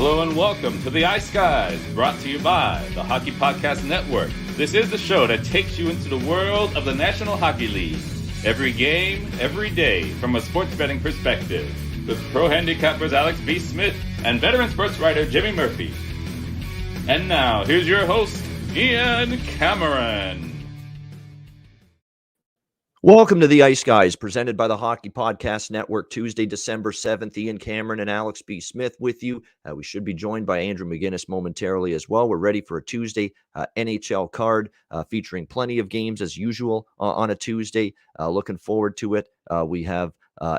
Hello and welcome to the Ice Guys, brought to you by the Hockey Podcast Network. This is the show that takes you into the world of the National Hockey League. Every game, every day, from a sports betting perspective, with pro handicappers Alex B. Smith and veteran sports writer Jimmy Murphy. And now, here's your host, Ian Cameron. Welcome to the Ice Guys, presented by the Hockey Podcast Network, Tuesday, December 7th. Ian Cameron and Alex B. Smith with you. We should be joined by Andrew McInnis momentarily as well. We're ready for a Tuesday NHL card featuring plenty of games as usual on a Tuesday. Looking forward to it. We have,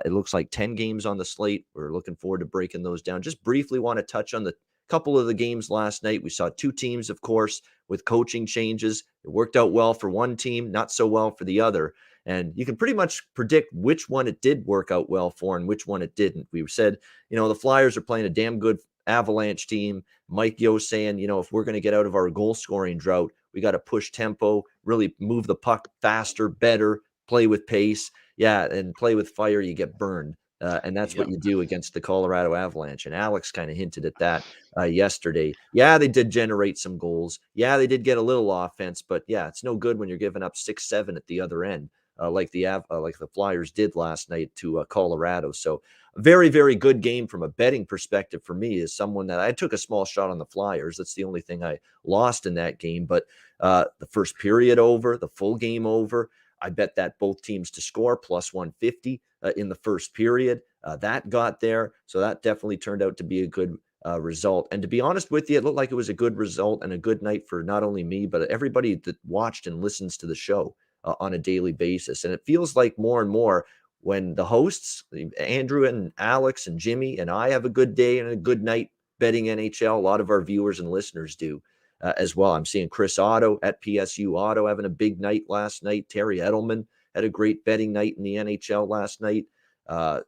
it looks like 10 games on the slate. We're looking forward to breaking those down. Just briefly want to touch on the couple of the games last night. We saw two teams, of course, with coaching changes. It worked out well for one team, not so well for the other. And you can pretty much predict which one it did work out well for and which one it didn't. We said, the Flyers are playing a damn good Avalanche team. Mike Yeo saying, if we're going to get out of our goal scoring drought, we got to push tempo, really move the puck faster, better, play with pace. Yeah, and play with fire, you get burned. And that's what you do against the Colorado Avalanche. And Alex kind of hinted at that yesterday. Yeah, they did generate some goals. Yeah, they did get a little offense. But yeah, it's no good when you're giving up 6-7 at the other end. Like the Flyers did last night to Colorado. So a very, very good game from a betting perspective for me as someone that I took a small shot on the Flyers. That's the only thing I lost in that game. But the first period over, the full game over, I bet that both teams to score plus 150 in the first period. That got there. So that definitely turned out to be a good result. And to be honest with you, it looked like it was a good result and a good night for not only me, but everybody that watched and listens to the show on a daily basis. And it feels like more and more when the hosts, Andrew and Alex and Jimmy and I have a good day and a good night betting NHL, a lot of our viewers and listeners do as well. I'm seeing Chris Otto at PSU Auto having a big night last night. Terry Edelman had a great betting night in the NHL last night.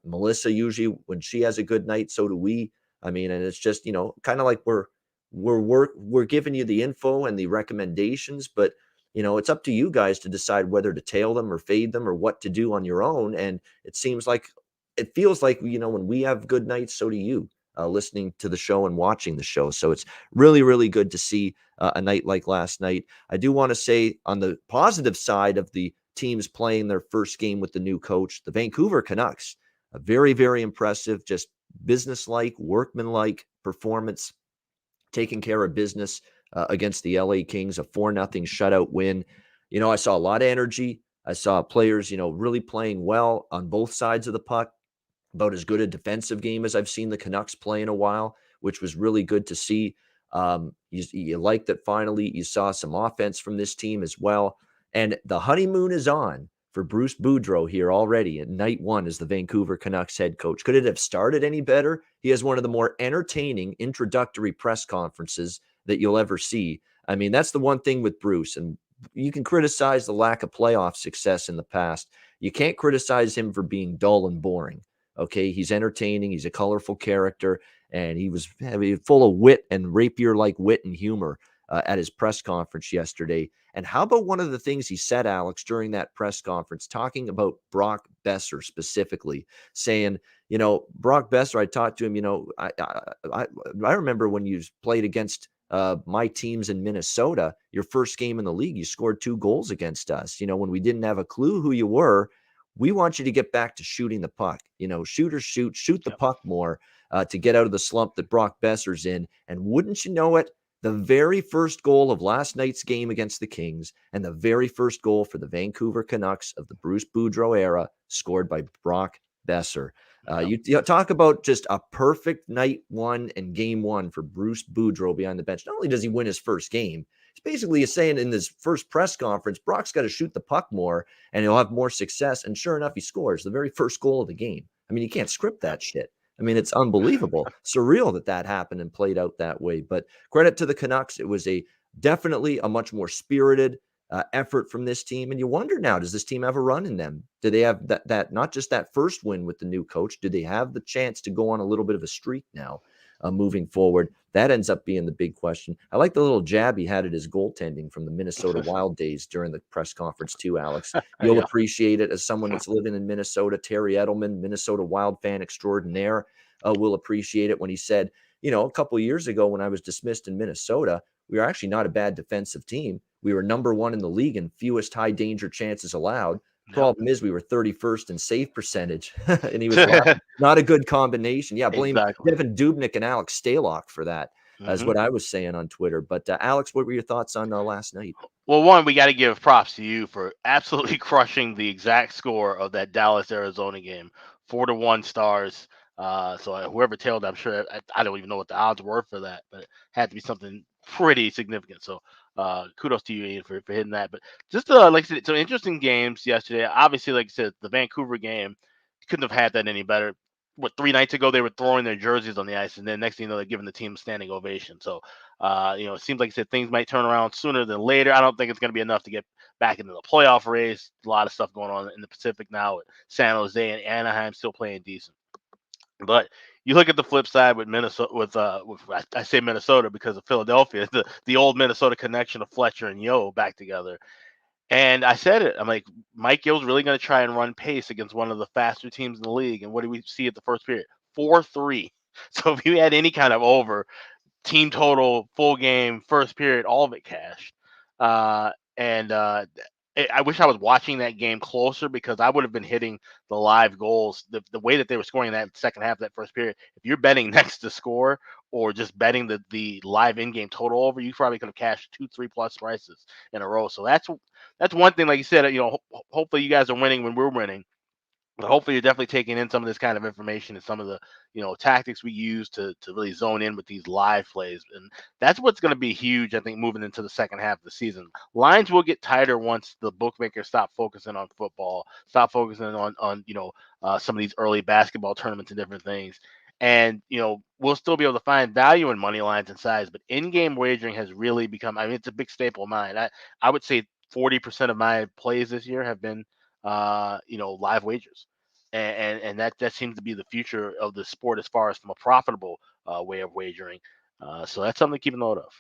Melissa, usually when she has a good night, so do we. I mean, and it's just, kind of like we're giving you the info and the recommendations, but it's up to you guys to decide whether to tail them or fade them or what to do on your own. And it feels like, when we have good nights, so do you listening to the show and watching the show. So it's really, really good to see a night like last night. I do want to say on the positive side of the teams playing their first game with the new coach, the Vancouver Canucks, a very, very impressive, just business-like, workman-like performance, taking care of business against the LA Kings, a 4-0 shutout win. I saw a lot of energy. I saw players, really playing well on both sides of the puck, about as good a defensive game as I've seen the Canucks play in a while, which was really good to see. You like that finally you saw some offense from this team as well. And the honeymoon is on for Bruce Boudreau here already at night one as the Vancouver Canucks head coach. Could it have started any better? He has one of the more entertaining introductory press conferences that you'll ever see. I mean, that's the one thing with Bruce, and you can criticize the lack of playoff success in the past. You can't criticize him for being dull and boring. Okay, he's entertaining. He's a colorful character, and he was full of wit and rapier-like wit and humor at his press conference yesterday. And how about one of the things he said, Alex, during that press conference, talking about Brock Besser specifically, saying, Brock Besser, I talked to him, I remember when you played against my teams in Minnesota, your first game in the league, you scored 2 goals against us. When we didn't have a clue who you were, we want you to get back to shooting the puck, shoot the puck more to get out of the slump that Brock Besser's in. And wouldn't you know it, the very first goal of last night's game against the Kings and the very first goal for the Vancouver Canucks of the Bruce Boudreau era scored by Brock Besser. You talk about just a perfect night one and game one for Bruce Boudreau behind the bench. Not only does he win his first game, he's basically saying in this first press conference, Brock's got to shoot the puck more and he'll have more success. And sure enough, he scores the very first goal of the game. I mean, you can't script that shit. I mean, it's unbelievable, surreal that happened and played out that way. But credit to the Canucks. It was definitely a much more spirited effort from this team. And you wonder now, does this team have a run in them? Do they have that not just that first win with the new coach? Do they have the chance to go on a little bit of a streak now moving forward? That ends up being the big question. I like the little jab he had at his goaltending from the Minnesota Wild days during the press conference too, Alex. You'll appreciate it as someone that's living in Minnesota. Terry Edelman, Minnesota Wild fan extraordinaire. will appreciate it when he said, a couple of years ago when I was dismissed in Minnesota, we were actually not a bad defensive team. We were number 1 in the league in fewest high danger chances allowed. Problem is we were 31st in save percentage. And he was laughing. Not a good combination. Yeah, blame Exactly. Devin Dubnyk and Alex Stalock for that, is what I was saying on Twitter. But Alex, what were your thoughts on last night? Well, one, we got to give props to you for absolutely crushing the exact score of that Dallas-Arizona game, 4-1 Stars. So whoever tailed, I'm sure I don't even know what the odds were for that, but it had to be something pretty significant. So kudos to you, Ian, for hitting that. But just like I said, some interesting games yesterday. Obviously, like I said, the Vancouver game couldn't have had that any better. 3 nights ago they were throwing their jerseys on the ice, and then next thing you know, they're giving the team a standing ovation. So it seems like I said things might turn around sooner than later. I don't think it's going to be enough to get back into the playoff race. A lot of stuff going on in the Pacific now with San Jose and Anaheim still playing decent. But you look at the flip side with Minnesota, I say Minnesota because of Philadelphia, the old Minnesota connection of Fletcher and Yo back together. And I said it. I'm like, Mike Yill's really going to try and run pace against one of the faster teams in the league. And what do we see at the first period? 4-3. So if you had any kind of over, team total, full game, first period, all of it cashed. I wish I was watching that game closer because I would have been hitting the live goals. The way that they were scoring that second half of that first period, if you're betting next to score or just betting the live in-game total over, you probably could have cashed 2-3 plus prices in a row. So that's one thing, like you said, hopefully you guys are winning when we're winning. But hopefully you're definitely taking in some of this kind of information and some of the tactics we use to really zone in with these live plays, and that's what's going to be huge, I think, moving into the second half of the season. Lines will get tighter once the bookmakers stop focusing on football, stop focusing on some of these early basketball tournaments and different things, and we'll still be able to find value in money lines and size. But in-game wagering has really become, I mean, it's a big staple of mine. I would say 40% of my plays this year have been live wagers, and that seems to be the future of the sport as far as from a profitable way of wagering. So that's something to keep a note of.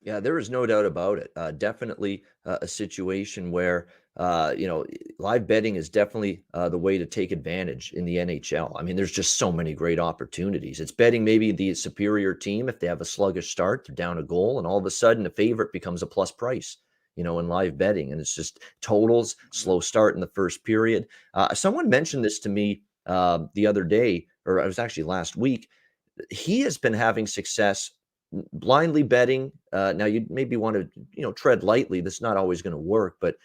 Yeah, there is no doubt about it. Definitely a situation where, live betting is definitely the way to take advantage in the NHL. I mean, there's just so many great opportunities. It's betting maybe the superior team if they have a sluggish start, they're down a goal, and all of a sudden a favorite becomes a plus price, in live betting. And it's just totals, slow start in the first period. Someone mentioned this to me the other day, or it was actually last week. He has been having success blindly betting. Now you maybe want to, tread lightly. That's not always going to work, but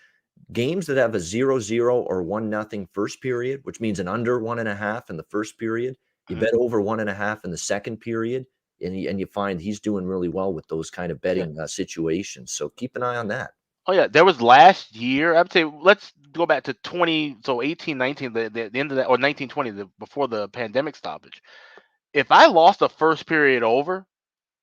games that have a 0-0 or 1-0 first period, which means an under 1.5 in the first period, you bet over 1.5 in the second period, and you find he's doing really well with those kind of betting situations. So keep an eye on that. Oh yeah, there was last year. I would say let's go back to 18, 19, the end of that, or 19, 20, before the pandemic stoppage. If I lost a first period over,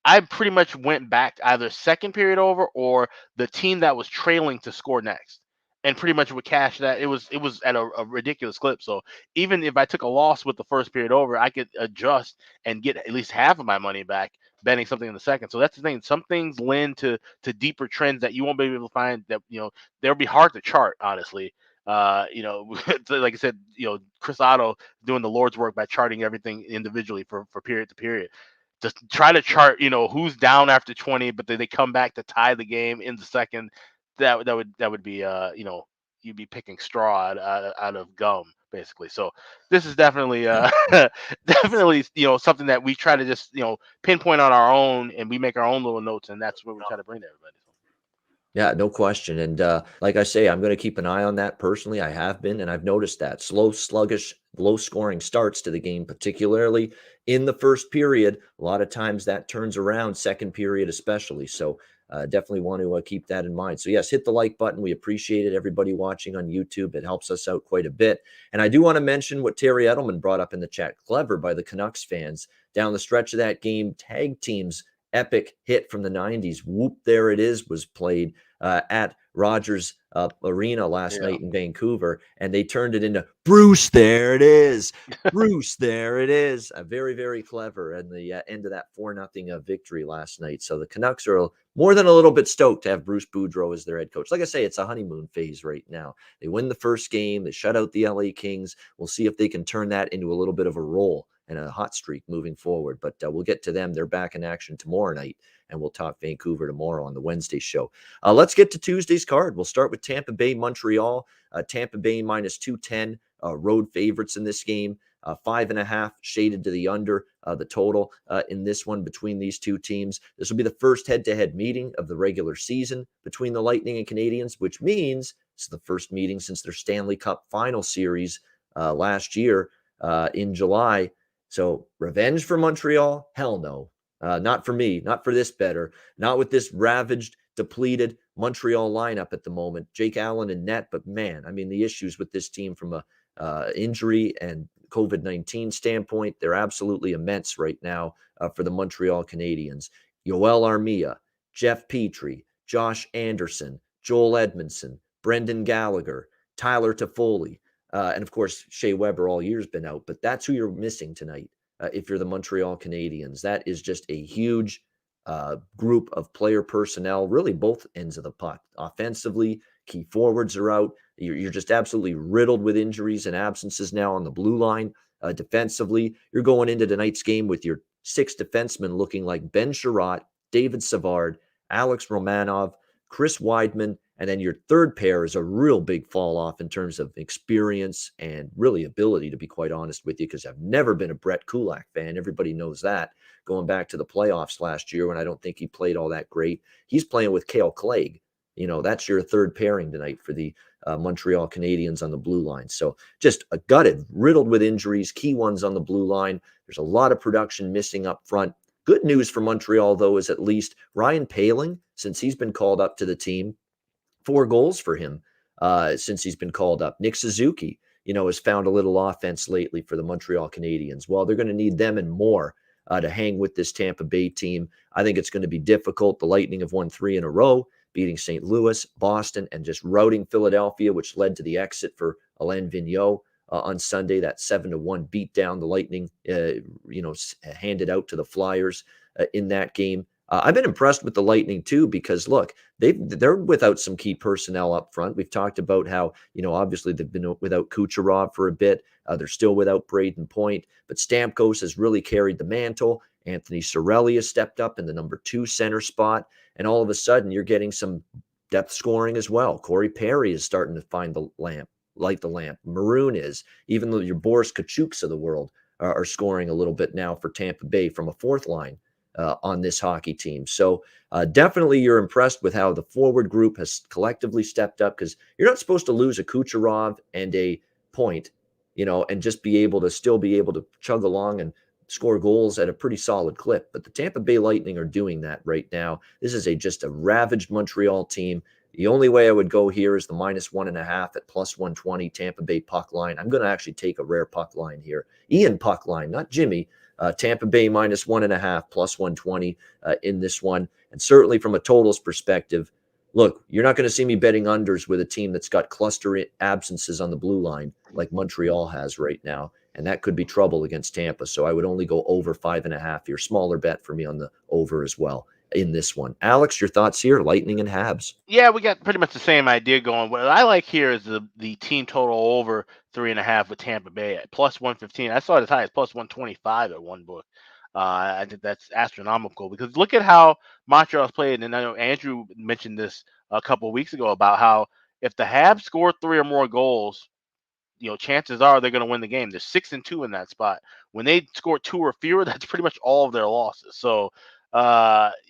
I pretty much went back to either second period over or the team that was trailing to score next, and pretty much would cash that. It was at a ridiculous clip. So even if I took a loss with the first period over, I could adjust and get at least half of my money back betting something in the second. So that's the thing. Some things lend to deeper trends that you won't be able to find. That they'll be hard to chart, honestly. Like I said, Chris Otto doing the Lord's work by charting everything individually for period to period. Just try to chart, who's down after 20, but then they come back to tie the game in the second. That would be, you'd be picking straw out of gum, basically. So this is definitely definitely something that we try to just pinpoint on our own, and we make our own little notes, and that's what we try to bring to everybody. Yeah, no question. And like I say, I'm going to keep an eye on that personally. I have been, and I've noticed that slow, sluggish, low-scoring starts to the game, particularly in the first period. A lot of times that turns around second period especially. So definitely want to keep that in mind. So yes, hit the like button. We appreciate it. Everybody watching on YouTube, it helps us out quite a bit. And I do want to mention what Terry Edelman brought up in the chat. Clever by the Canucks fans. Down the stretch of that game, tag teams epic hit from the 90s. Whoop, there it is, was played at Rogers Arena last Yeah. night in Vancouver, and they turned it into Bruce, there it is. Bruce, there it is. Very, very clever. And the end of that 4-0 victory last night. So the Canucks are more than a little bit stoked to have Bruce Boudreau as their head coach. Like I say, it's a honeymoon phase right now. They win the first game. They shut out the LA Kings. We'll see if they can turn that into a little bit of a roll and a hot streak moving forward. But we'll get to them. They're back in action tomorrow night, and we'll talk Vancouver tomorrow on the Wednesday show. Let's get to Tuesday's card. We'll start with Tampa Bay, Montreal. Tampa Bay minus 210, road favorites in this game. 5.5 shaded to the under, the total in this one between these two teams. This will be the first head-to-head meeting of the regular season between the Lightning and Canadiens, which means it's the first meeting since their Stanley Cup final series last year in July. So revenge for Montreal? Hell no. Not for me, not for this bettor, not with this ravaged, depleted Montreal lineup at the moment. Jake Allen and net, but man, I mean, the issues with this team from a injury and COVID-19 standpoint, they're absolutely immense right now for the Montreal Canadiens. Yoel Armia, Jeff Petrie, Josh Anderson, Joel Edmondson, Brendan Gallagher, Tyler Toffoli, and of course, Shea Weber all year's been out, but that's who you're missing tonight if you're the Montreal Canadiens. That is just a huge group of player personnel, really both ends of the puck. Offensively, key forwards are out. You're just absolutely riddled with injuries and absences now on the blue line. Defensively, you're going into tonight's game with your 6 defensemen looking like Ben Sherratt, David Savard, Alex Romanov, Chris Weidman, and then your third pair is a real big fall off in terms of experience and really ability, to be quite honest with you, because I've never been a Brett Kulak fan. Everybody knows that. Going back to the playoffs last year when I don't think he played all that great. He's playing with Cale Clegg. That's your third pairing tonight for the Montreal Canadiens on the blue line. So just a gutted, riddled with injuries, key ones on the blue line. There's a lot of production missing up front. Good news for Montreal, though, is at least Ryan Poehling, since he's been called up to the team, 4 goals for him since he's been called up. Nick Suzuki, has found a little offense lately for the Montreal Canadiens. Well, they're going to need them and more to hang with this Tampa Bay team. I think it's going to be difficult. The Lightning have won 3 in a row, beating St. Louis, Boston, and just routing Philadelphia, which led to the exit for Alain Vigneault on Sunday. That 7-1 beatdown the Lightning, handed out to the Flyers in that game. I've been impressed with the Lightning too, because look, they're without some key personnel up front. We've talked about how, obviously they've been without Kucherov for a bit. They're still without Braden Point, but Stamkos has really carried the mantle. Anthony Cirelli has stepped up in the number 2 center spot. And all of a sudden you're getting some depth scoring as well. Corey Perry is starting to find the lamp, light the lamp. Maroon is, even though your Boris Kachuks of the world are scoring a little bit now for Tampa Bay from a fourth line on this hockey team. So definitely you're impressed with how the forward group has collectively stepped up, because you're not supposed to lose a Kucherov and a Point, and just be able to chug along and score goals at a pretty solid clip. But the Tampa Bay Lightning are doing that right now. This is just a ravaged Montreal team. The only way I would go here is the -1.5 at +120 Tampa Bay puck line. I'm going to actually take a rare puck line here. Ian puck line, not Jimmy. Tampa Bay -1.5 +120 in this one. And certainly from a totals perspective, look, you're not going to see me betting unders with a team that's got cluster absences on the blue line like Montreal has right now. And that could be trouble against Tampa. So I would only go over 5.5 here. Smaller bet for me on the over as well in this one. Alex, your thoughts here? Lightning and Habs. Yeah, we got pretty much the same idea going. What I like here is the team total over 3.5 with Tampa Bay at +115. I saw it as high as +125 at one book. I think that's astronomical, because look at how Montreal's played. And I know Andrew mentioned this a couple of weeks ago about how if the Habs score 3 or more goals, chances are they're going to win the game. They're 6-2 in that spot. When they score 2 or fewer, that's pretty much all of their losses. So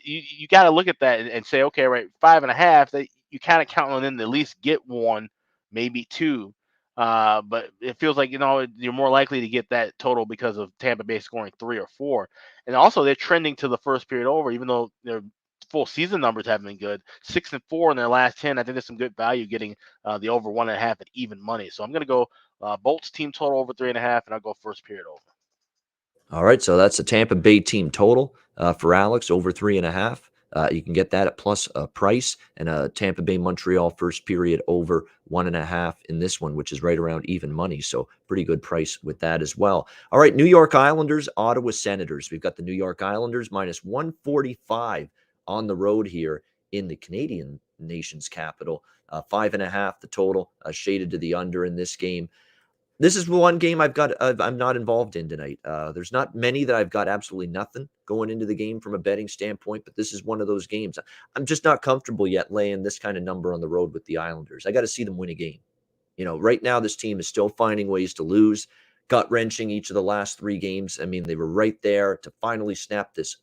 you got to look at that and say, okay, right, 5.5. That you kind of count on them to at least get 1, maybe 2. But it feels like you're more likely to get that total because of Tampa Bay scoring 3 or 4, and also they're trending to the first period over, even though their full season numbers haven't been good. 6-4 in their last 10. I think there's some good value getting the over 1.5 at even money. So I'm going to go Bolts team total over 3.5, and I'll go first period over. All right, so that's the Tampa Bay team total for Alex, over 3.5. You can get that at plus a price, and a Tampa Bay Montreal first period over 1.5 in this one, which is right around even money. So pretty good price with that as well. All right, New York Islanders, Ottawa Senators. We've got the New York Islanders minus 145 on the road here in the Canadian nation's capital. 5.5 the total, shaded to the under in this game. This is one game I'm not involved in tonight. There's not many that I've got absolutely nothing going into the game from a betting standpoint, but this is one of those games. I'm just not comfortable yet laying this kind of number on the road with the Islanders. I got to see them win a game. Right now this team is still finding ways to lose, gut-wrenching each of the last 3 games. I mean, they were right there to finally snap this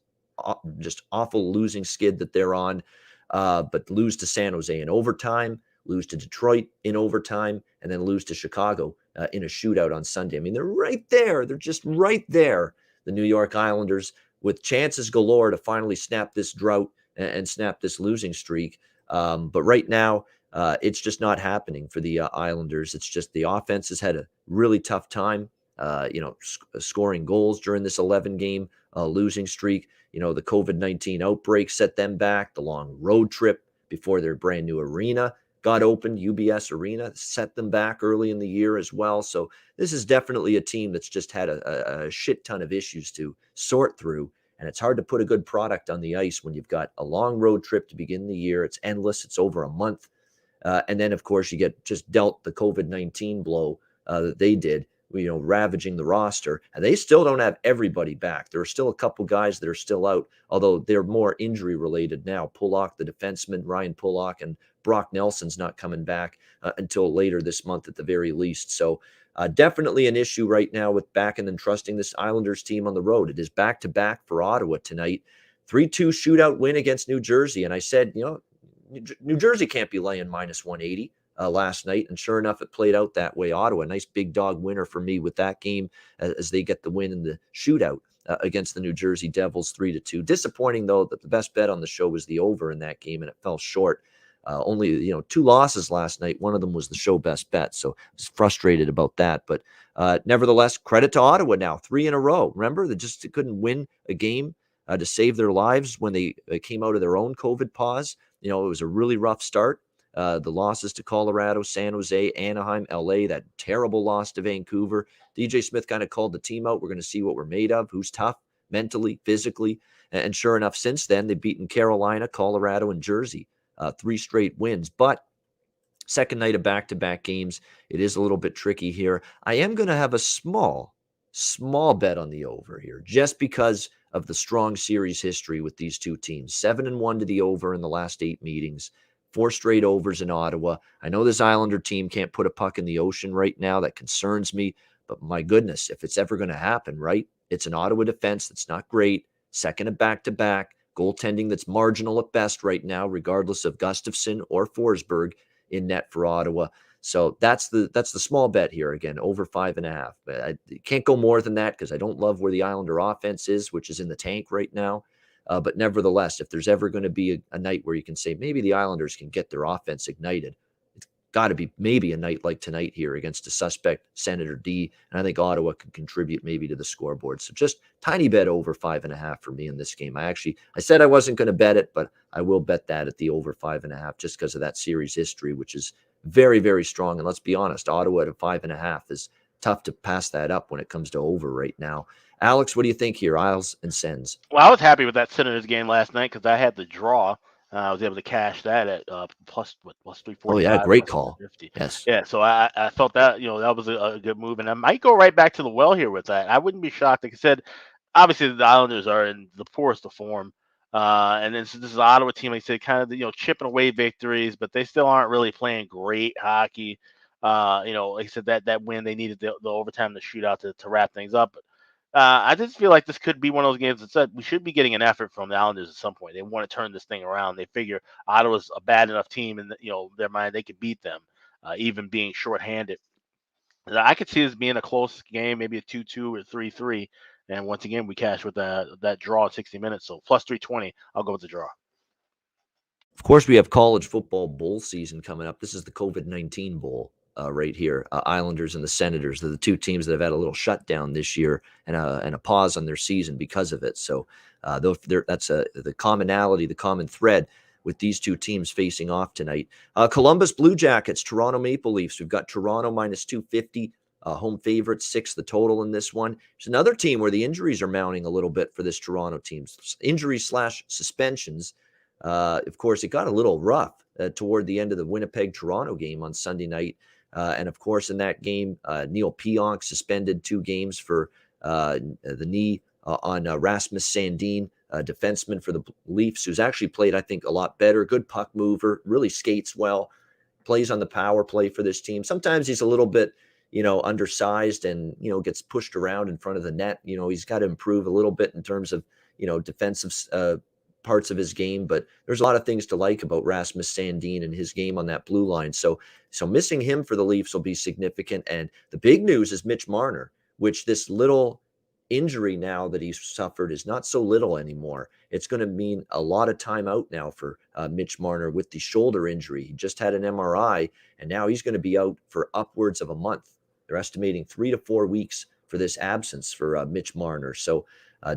just awful losing skid that they're on, but lose to San Jose in overtime, lose to Detroit in overtime, and then lose to Chicago in a shootout on Sunday. I mean, they're right there. They're just right there, the New York Islanders, with chances galore to finally snap this drought and snap this losing streak. But right now, it's just not happening for the Islanders. It's just the offense has had a really tough time, scoring goals during this 11-game losing streak. The COVID-19 outbreak set them back. The long road trip before their brand new arena got opened, UBS Arena, set them back early in the year as well. So this is definitely a team that's just had a shit ton of issues to sort through. And it's hard to put a good product on the ice when you've got a long road trip to begin the year. It's endless. It's over a month. And then, of course, you get just dealt the COVID-19 blow that they did, ravaging the roster. And they still don't have everybody back. There are still a couple guys that are still out, although they're more injury related now. Pullock, the defenseman, Ryan Pullock, and Brock Nelson's not coming back until later this month at the very least. So definitely an issue right now with backing and trusting this Islanders team on the road. It is back-to-back for Ottawa tonight. 3-2 shootout win against New Jersey. And I said, New Jersey can't be laying minus 180 last night. And sure enough, it played out that way. Ottawa, nice big dog winner for me with that game as they get the win in the shootout against the New Jersey Devils 3-2. Disappointing, though, that the best bet on the show was the over in that game, and it fell short. Only 2 losses last night. One of them was the show best bet, so I was frustrated about that. But nevertheless, credit to Ottawa now, 3 in a row. Remember, they just couldn't win a game to save their lives when they came out of their own COVID pause. It was a really rough start. The losses to Colorado, San Jose, Anaheim, LA, that terrible loss to Vancouver. DJ Smith kind of called the team out. We're going to see what we're made of, who's tough mentally, physically. And sure enough, since then, they've beaten Carolina, Colorado, and Jersey. 3 straight wins. But second night of back-to-back games, it is a little bit tricky here. I am going to have a small bet on the over here, just because of the strong series history with these two teams. 7-1 to the over in the last 8 meetings. 4 straight overs in Ottawa. I know this Islander team can't put a puck in the ocean right now. That concerns me. But my goodness, if it's ever going to happen, right? It's an Ottawa defense that's not great. Second of back-to-back. Goaltending that's marginal at best right now, regardless of Gustafsson or Forsberg in net for Ottawa. So that's the small bet here. Again, over 5.5. But I can't go more than that because I don't love where the Islander offense is, which is in the tank right now. But nevertheless, if there's ever going to be a night where you can say maybe the Islanders can get their offense ignited, it's got to be maybe a night like tonight here against a suspect Senator D. And I think Ottawa can contribute maybe to the scoreboard. So just tiny bet over 5.5 for me in this game. I said I wasn't going to bet it, but I will bet that at the over 5.5 just because of that series history, which is very, very strong. And let's be honest, Ottawa at 5.5 is tough to pass that up when it comes to over right now. Alex, what do you think here, Isles and Sens? Well, I was happy with that Senators game last night because I had the draw. I was able to cash that at plus 345. Oh yeah, great call. Yes. Yeah, so I felt that that was a good move, and I might go right back to the well here with that. I wouldn't be shocked. Like I said, obviously the Islanders are in the poorest of form, and then so this is an Ottawa team. Like I said, kind of chipping away victories, but they still aren't really playing great hockey. Like I said, that win they needed the overtime, the shootout to wrap things up. I just feel like this could be one of those games that said we should be getting an effort from the Islanders at some point. They want to turn this thing around. They figure Ottawa's a bad enough team, and their mind they could beat them, even being shorthanded. I could see this being a close game, maybe a 2-2 or 3-3. And once again, we cash with that draw at 60 minutes. So plus 320, I'll go with the draw. Of course, we have college football bowl season coming up. This is the COVID-19 bowl. right here. Islanders and the Senators. They're the two teams that have had a little shutdown this year and a pause on their season because of it. So that's the commonality, the common thread with these two teams facing off tonight. Columbus Blue Jackets, Toronto Maple Leafs. We've got Toronto minus 250. Home favorite, 6 the total in this one. There's another team where the injuries are mounting a little bit for this Toronto team. Injuries / suspensions. Of course, it got a little rough toward the end of the Winnipeg-Toronto game on Sunday night. And of course, in that game, Neil Pionk suspended 2 games for the knee on Rasmus Sandin, a defenseman for the Leafs, who's actually played, I think, a lot better. Good puck mover, really skates well, plays on the power play for this team. Sometimes he's a little bit, undersized and, gets pushed around in front of the net. He's got to improve a little bit in terms of, defensive parts of his game, but there's a lot of things to like about Rasmus Sandin and his game on that blue line. So missing him for the Leafs will be significant. And the big news is Mitch Marner, which this little injury now that he's suffered is not so little anymore. It's going to mean a lot of time out now for Mitch Marner with the shoulder injury. He just had an MRI, and now he's going to be out for upwards of a month. They're estimating 3 to 4 weeks for this absence for Mitch Marner. So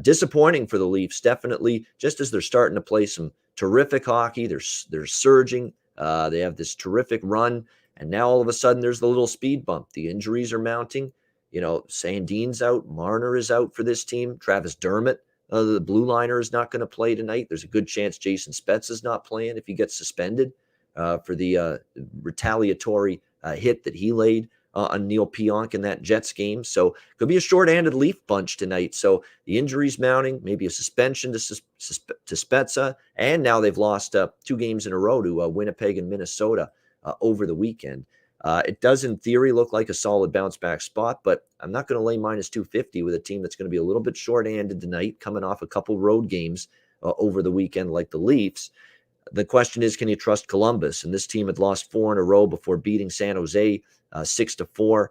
disappointing for the Leafs, definitely, just as they're starting to play some terrific hockey. They're surging. They have this terrific run, and now all of a sudden there's the little speed bump. The injuries are mounting. Sandin's out. Marner is out for this team. Travis Dermott, the blue liner, is not going to play tonight. There's a good chance Jason Spezza is not playing if he gets suspended for the retaliatory hit that he laid on Neil Pionk in that Jets game. So could be a short-handed Leaf bunch tonight. So the injuries mounting, maybe a suspension to Spezza, and now they've lost 2 games in a row to Winnipeg and Minnesota over the weekend. It does, in theory, look like a solid bounce-back spot, but I'm not going to lay minus 250 with a team that's going to be a little bit short-handed tonight, coming off a couple road games over the weekend like the Leafs. The question is, can you trust Columbus? And this team had lost 4 in a row before beating San Jose 6-4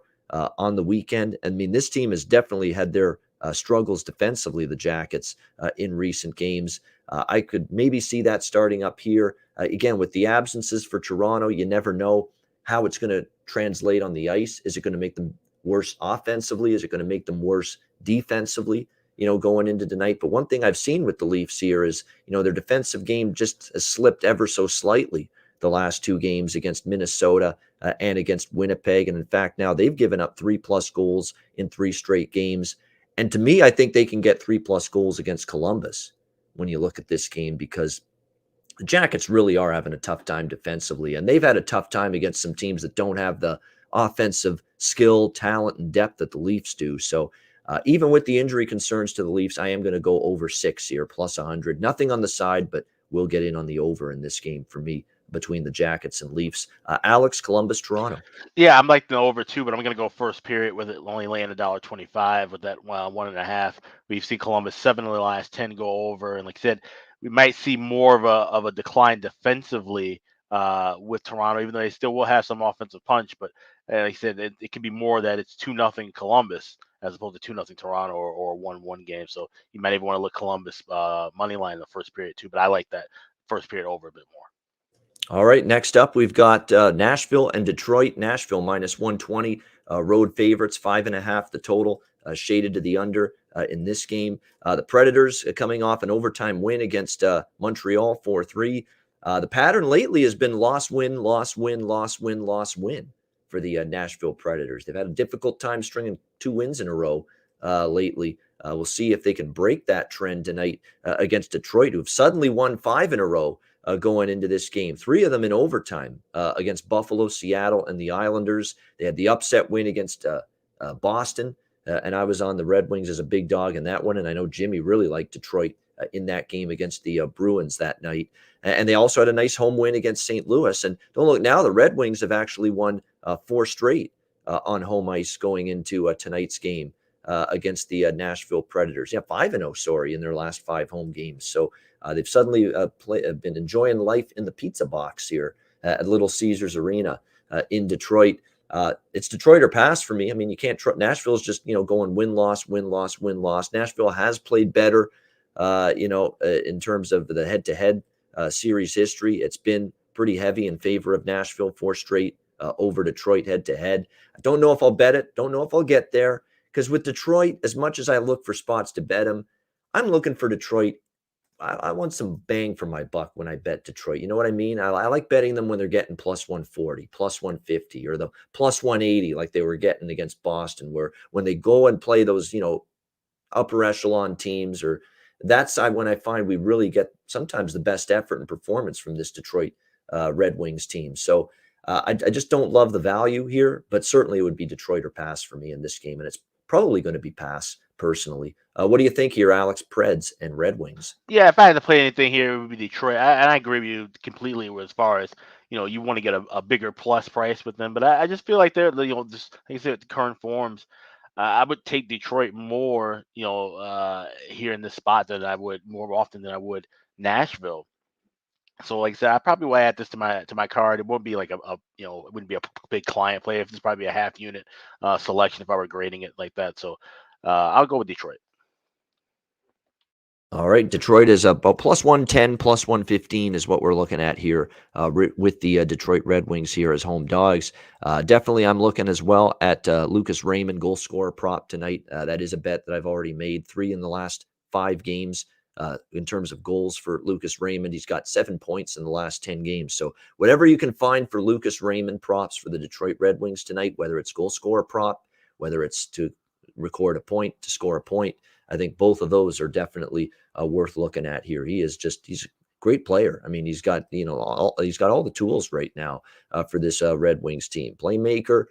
on the weekend. I mean, this team has definitely had their struggles defensively, the Jackets, in recent games. I could maybe see that starting up here. Again, with the absences for Toronto, you never know how it's going to translate on the ice. Is it going to make them worse offensively? Is it going to make them worse defensively, going into tonight? But one thing I've seen with the Leafs here is, their defensive game just has slipped ever so slightly the last 2 games against Minnesota and against Winnipeg. And in fact, now they've given up 3+ goals in 3 straight games. And to me, I think they can get 3+ goals against Columbus when you look at this game, because the Jackets really are having a tough time defensively, and they've had a tough time against some teams that don't have the offensive skill, talent, and depth that the Leafs do. So even with the injury concerns to the Leafs, I am going to go over 6 here, plus 100. Nothing on the side, but we'll get in on the over in this game for me between the Jackets and Leafs. Alex, Columbus, Toronto. Yeah, I'm like the over 2, but I'm going to go first period with it only laying $1.25 with that 1.5. We've seen Columbus 7 of the last 10 go over, and like I said, we might see more of a decline defensively with Toronto, even though they still will have some offensive punch. But like I said, it can be more that it's 2-0 Columbus as opposed to 2-0 Toronto or 1-1 game. So you might even want to look Columbus money line in the first period too. But I like that first period over a bit more. All right, next up, we've got Nashville and Detroit. Nashville minus 120, road favorites, 5.5 the total, shaded to the under in this game. The Predators coming off an overtime win against Montreal 4-3. The pattern lately has been loss, win, loss, win, loss, win, loss, win for the Nashville Predators. They've had a difficult time stringing 2 wins in a row lately. We'll see if they can break that trend tonight against Detroit, who've suddenly won 5 in a row. Going into this game, 3 of them in overtime against Buffalo, Seattle, and the Islanders. They had the upset win against Boston, and I was on the Red Wings as a big dog in that one, and I know Jimmy really liked Detroit in that game against the Bruins that night. And they also had a nice home win against St. Louis. And don't look now, the Red Wings have actually won 4 straight on home ice going into tonight's game against the Nashville Predators. Yeah, 5-0, in their last 5 home games. So they've suddenly been enjoying life in the pizza box here at Little Caesars Arena in Detroit. It's Detroit or pass for me. I mean, you can't Nashville's just, going win-loss, win-loss, win-loss. Nashville has played better, in terms of the head-to-head series history. It's been pretty heavy in favor of Nashville, 4 straight over Detroit head-to-head. I don't know if I'll bet it. Don't know if I'll get there. Because with Detroit, as much as I look for spots to bet them, I'm looking for Detroit. I want some bang for my buck when I bet Detroit. You know what I mean? I like betting them when they're getting plus 140, plus 150, or the plus 180 like they were getting against Boston, where when they go and play those, upper echelon teams, or that's when I find we really get sometimes the best effort and performance from this Detroit Red Wings team. So I just don't love the value here, but certainly it would be Detroit or pass for me in this game, and it's probably going to be pass personally. What do you think here, Alex? Preds and Red Wings. Yeah, if I had to play anything here, it would be Detroit. And I agree with you completely as far as, you want to get a bigger plus price with them. But I just feel like they're, just like I said, the current forms, I would take Detroit more, here in this spot than I would more often than I would Nashville. So like I said, I probably would add this to my card. It wouldn't be like it wouldn't be a big client play. If it's probably a half unit selection if I were grading it like that. So I'll go with Detroit. All right, Detroit is about plus 110, plus 115 is what we're looking at here with the Detroit Red Wings here as home dogs. Definitely, I'm looking as well at Lucas Raymond goal scorer prop tonight. That is a bet that I've already made, 3 in the last 5 games in terms of goals for Lucas Raymond. He's got 7 points in the last 10 games. So whatever you can find for Lucas Raymond props for the Detroit Red Wings tonight, whether it's goal scorer prop, whether it's to record a point, to score a point, I think both of those are definitely worth looking at here. He's a great player. I mean, he's got all the tools right now for this Red Wings team. Playmaker,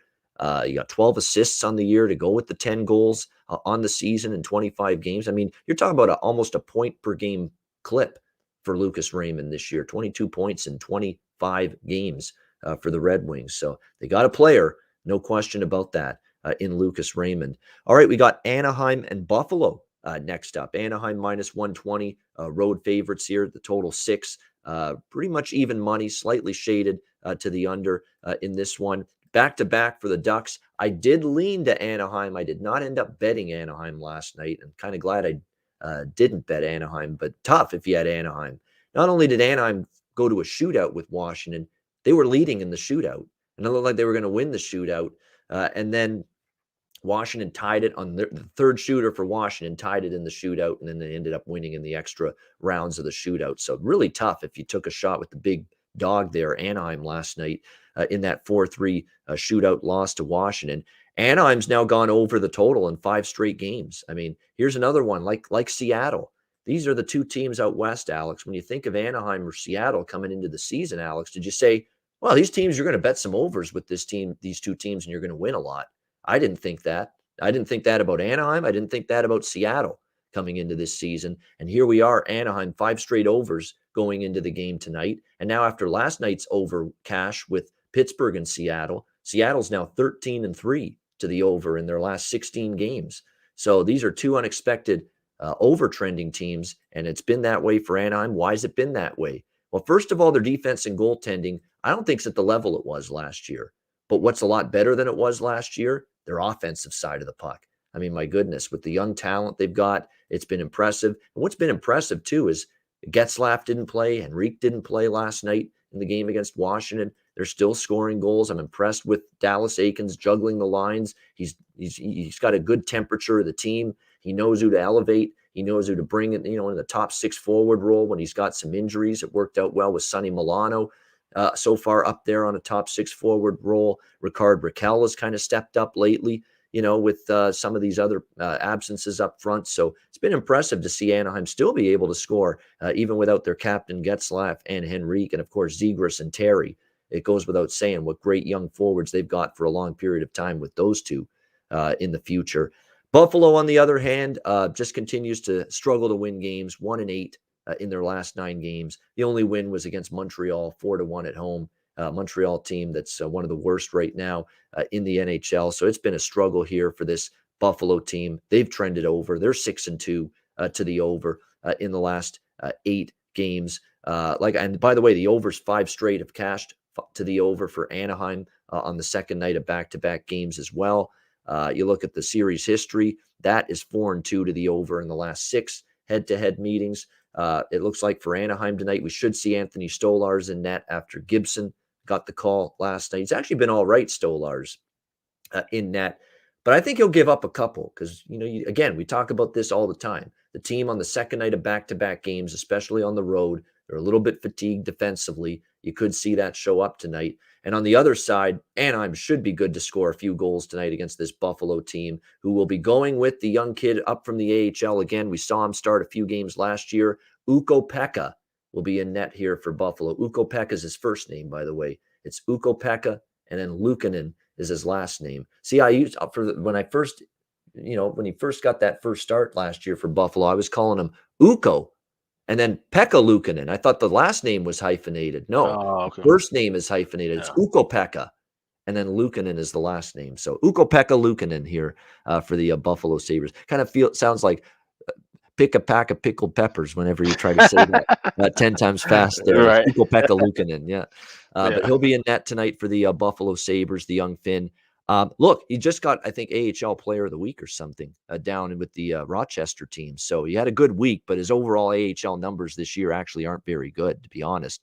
you got 12 assists on the year to go with the 10 goals on the season in 25 games. I mean, you're talking about almost a point per game clip for Lucas Raymond this year. 22 points in 25 games for the Red Wings. So they got a player, no question about that. In Lucas Raymond. All right, we got Anaheim and Buffalo next up. Anaheim minus 120, road favorites here, the total 6. Pretty much even money, slightly shaded to the under in this one. Back-to-back for the Ducks. I did lean to Anaheim. I did not end up betting Anaheim last night. I'm kind of glad I didn't bet Anaheim, but tough if you had Anaheim. Not only did Anaheim go to a shootout with Washington, they were leading in the shootout, and it looked like they were going to win the shootout. And then Washington tied it on the third shooter for Washington, tied it in the shootout, and then they ended up winning in the extra rounds of the shootout. So really tough if you took a shot with the big dog there, Anaheim, last night in that 4-3 shootout loss to Washington. Anaheim's now gone over the total in 5 straight games. I mean, here's another one like Seattle. These are the 2 teams out west, Alex. When you think of Anaheim or Seattle coming into the season, Alex, did you say, well, these teams, you're going to bet some overs with these 2 teams, and you're going to win a lot? I didn't think that. I didn't think that about Anaheim. I didn't think that about Seattle coming into this season. And here we are, Anaheim, 5 straight overs going into the game tonight. And now after last night's over cash with Pittsburgh and Seattle, Seattle's now 13-3 to the over in their last 16 games. So these are 2 unexpected over-trending teams, and it's been that way for Anaheim. Why has it been that way? Well, first of all, their defense and goaltending, I don't think it's at the level it was last year. But what's a lot better than it was last year? Their offensive side of the puck. I mean, my goodness, with the young talent they've got, it's been impressive. And what's been impressive, too, is Getzlaf didn't play. Henrique didn't play last night in the game against Washington. They're still scoring goals. I'm impressed with Dallas Eakins juggling the lines. He's got a good temperature of the team. He knows who to elevate. He knows who to bring it, in the top 6 forward role when he's got some injuries. It worked out well with Sonny Milano. So far up there on a top 6 forward role. Ricard Raquel has kind of stepped up lately, with some of these other absences up front. So it's been impressive to see Anaheim still be able to score, even without their captain Getzlaf and Henrique, and of course Zegras and Terry. It goes without saying what great young forwards they've got for a long period of time with those 2 in the future. Buffalo, on the other hand, just continues to struggle to win games, 1-8. In their last 9 games. The only win was against Montreal, 4-1 at home. Montreal team that's one of the worst right now in the NHL. So it's been a struggle here for this Buffalo team. They've trended over. They're 6-2 to the over in the last 8 games. And by the way, the overs 5 straight have cashed to the over for Anaheim on the second night of back-to-back games as well. You look at the series history, that is 4-2 to the over in the last 6 head-to-head meetings. It looks like for Anaheim tonight, we should see Anthony Stolarz in net after Gibson got the call last night. He's actually been all right, Stolarz, in net. But I think he'll give up a couple because, again, we talk about this all the time. The team on the second night of back-to-back games, especially on the road, they're a little bit fatigued defensively. You could see that show up tonight. And on the other side, Anaheim should be good to score a few goals tonight against this Buffalo team, who will be going with the young kid up from the AHL again. We saw him start a few games last year. Ukko-Pekka will be in net here for Buffalo. Ukko-Pekka is his first name, by the way. It's Ukko-Pekka, and then Luukkonen is his last name. See, I used when he first got that first start last year for Buffalo, I was calling him Ukko and then Pekka Luukkonen. I thought the last name was hyphenated. No, okay. the first name is hyphenated. It's Ukko-Pekka, and then Luukkonen is the last name. So Ukko-Pekka Luukkonen here for the Buffalo Sabres. Kind of sounds like pick a pack of pickled peppers whenever you try to say that 10 times fast there. Right. Ukko-Pekka Luukkonen, yeah. But he'll be in net tonight for the Buffalo Sabres, the young Finn. Look, he just got, I think, AHL Player of the Week or something down with the Rochester team. So he had a good week, but his overall AHL numbers this year actually aren't very good, to be honest.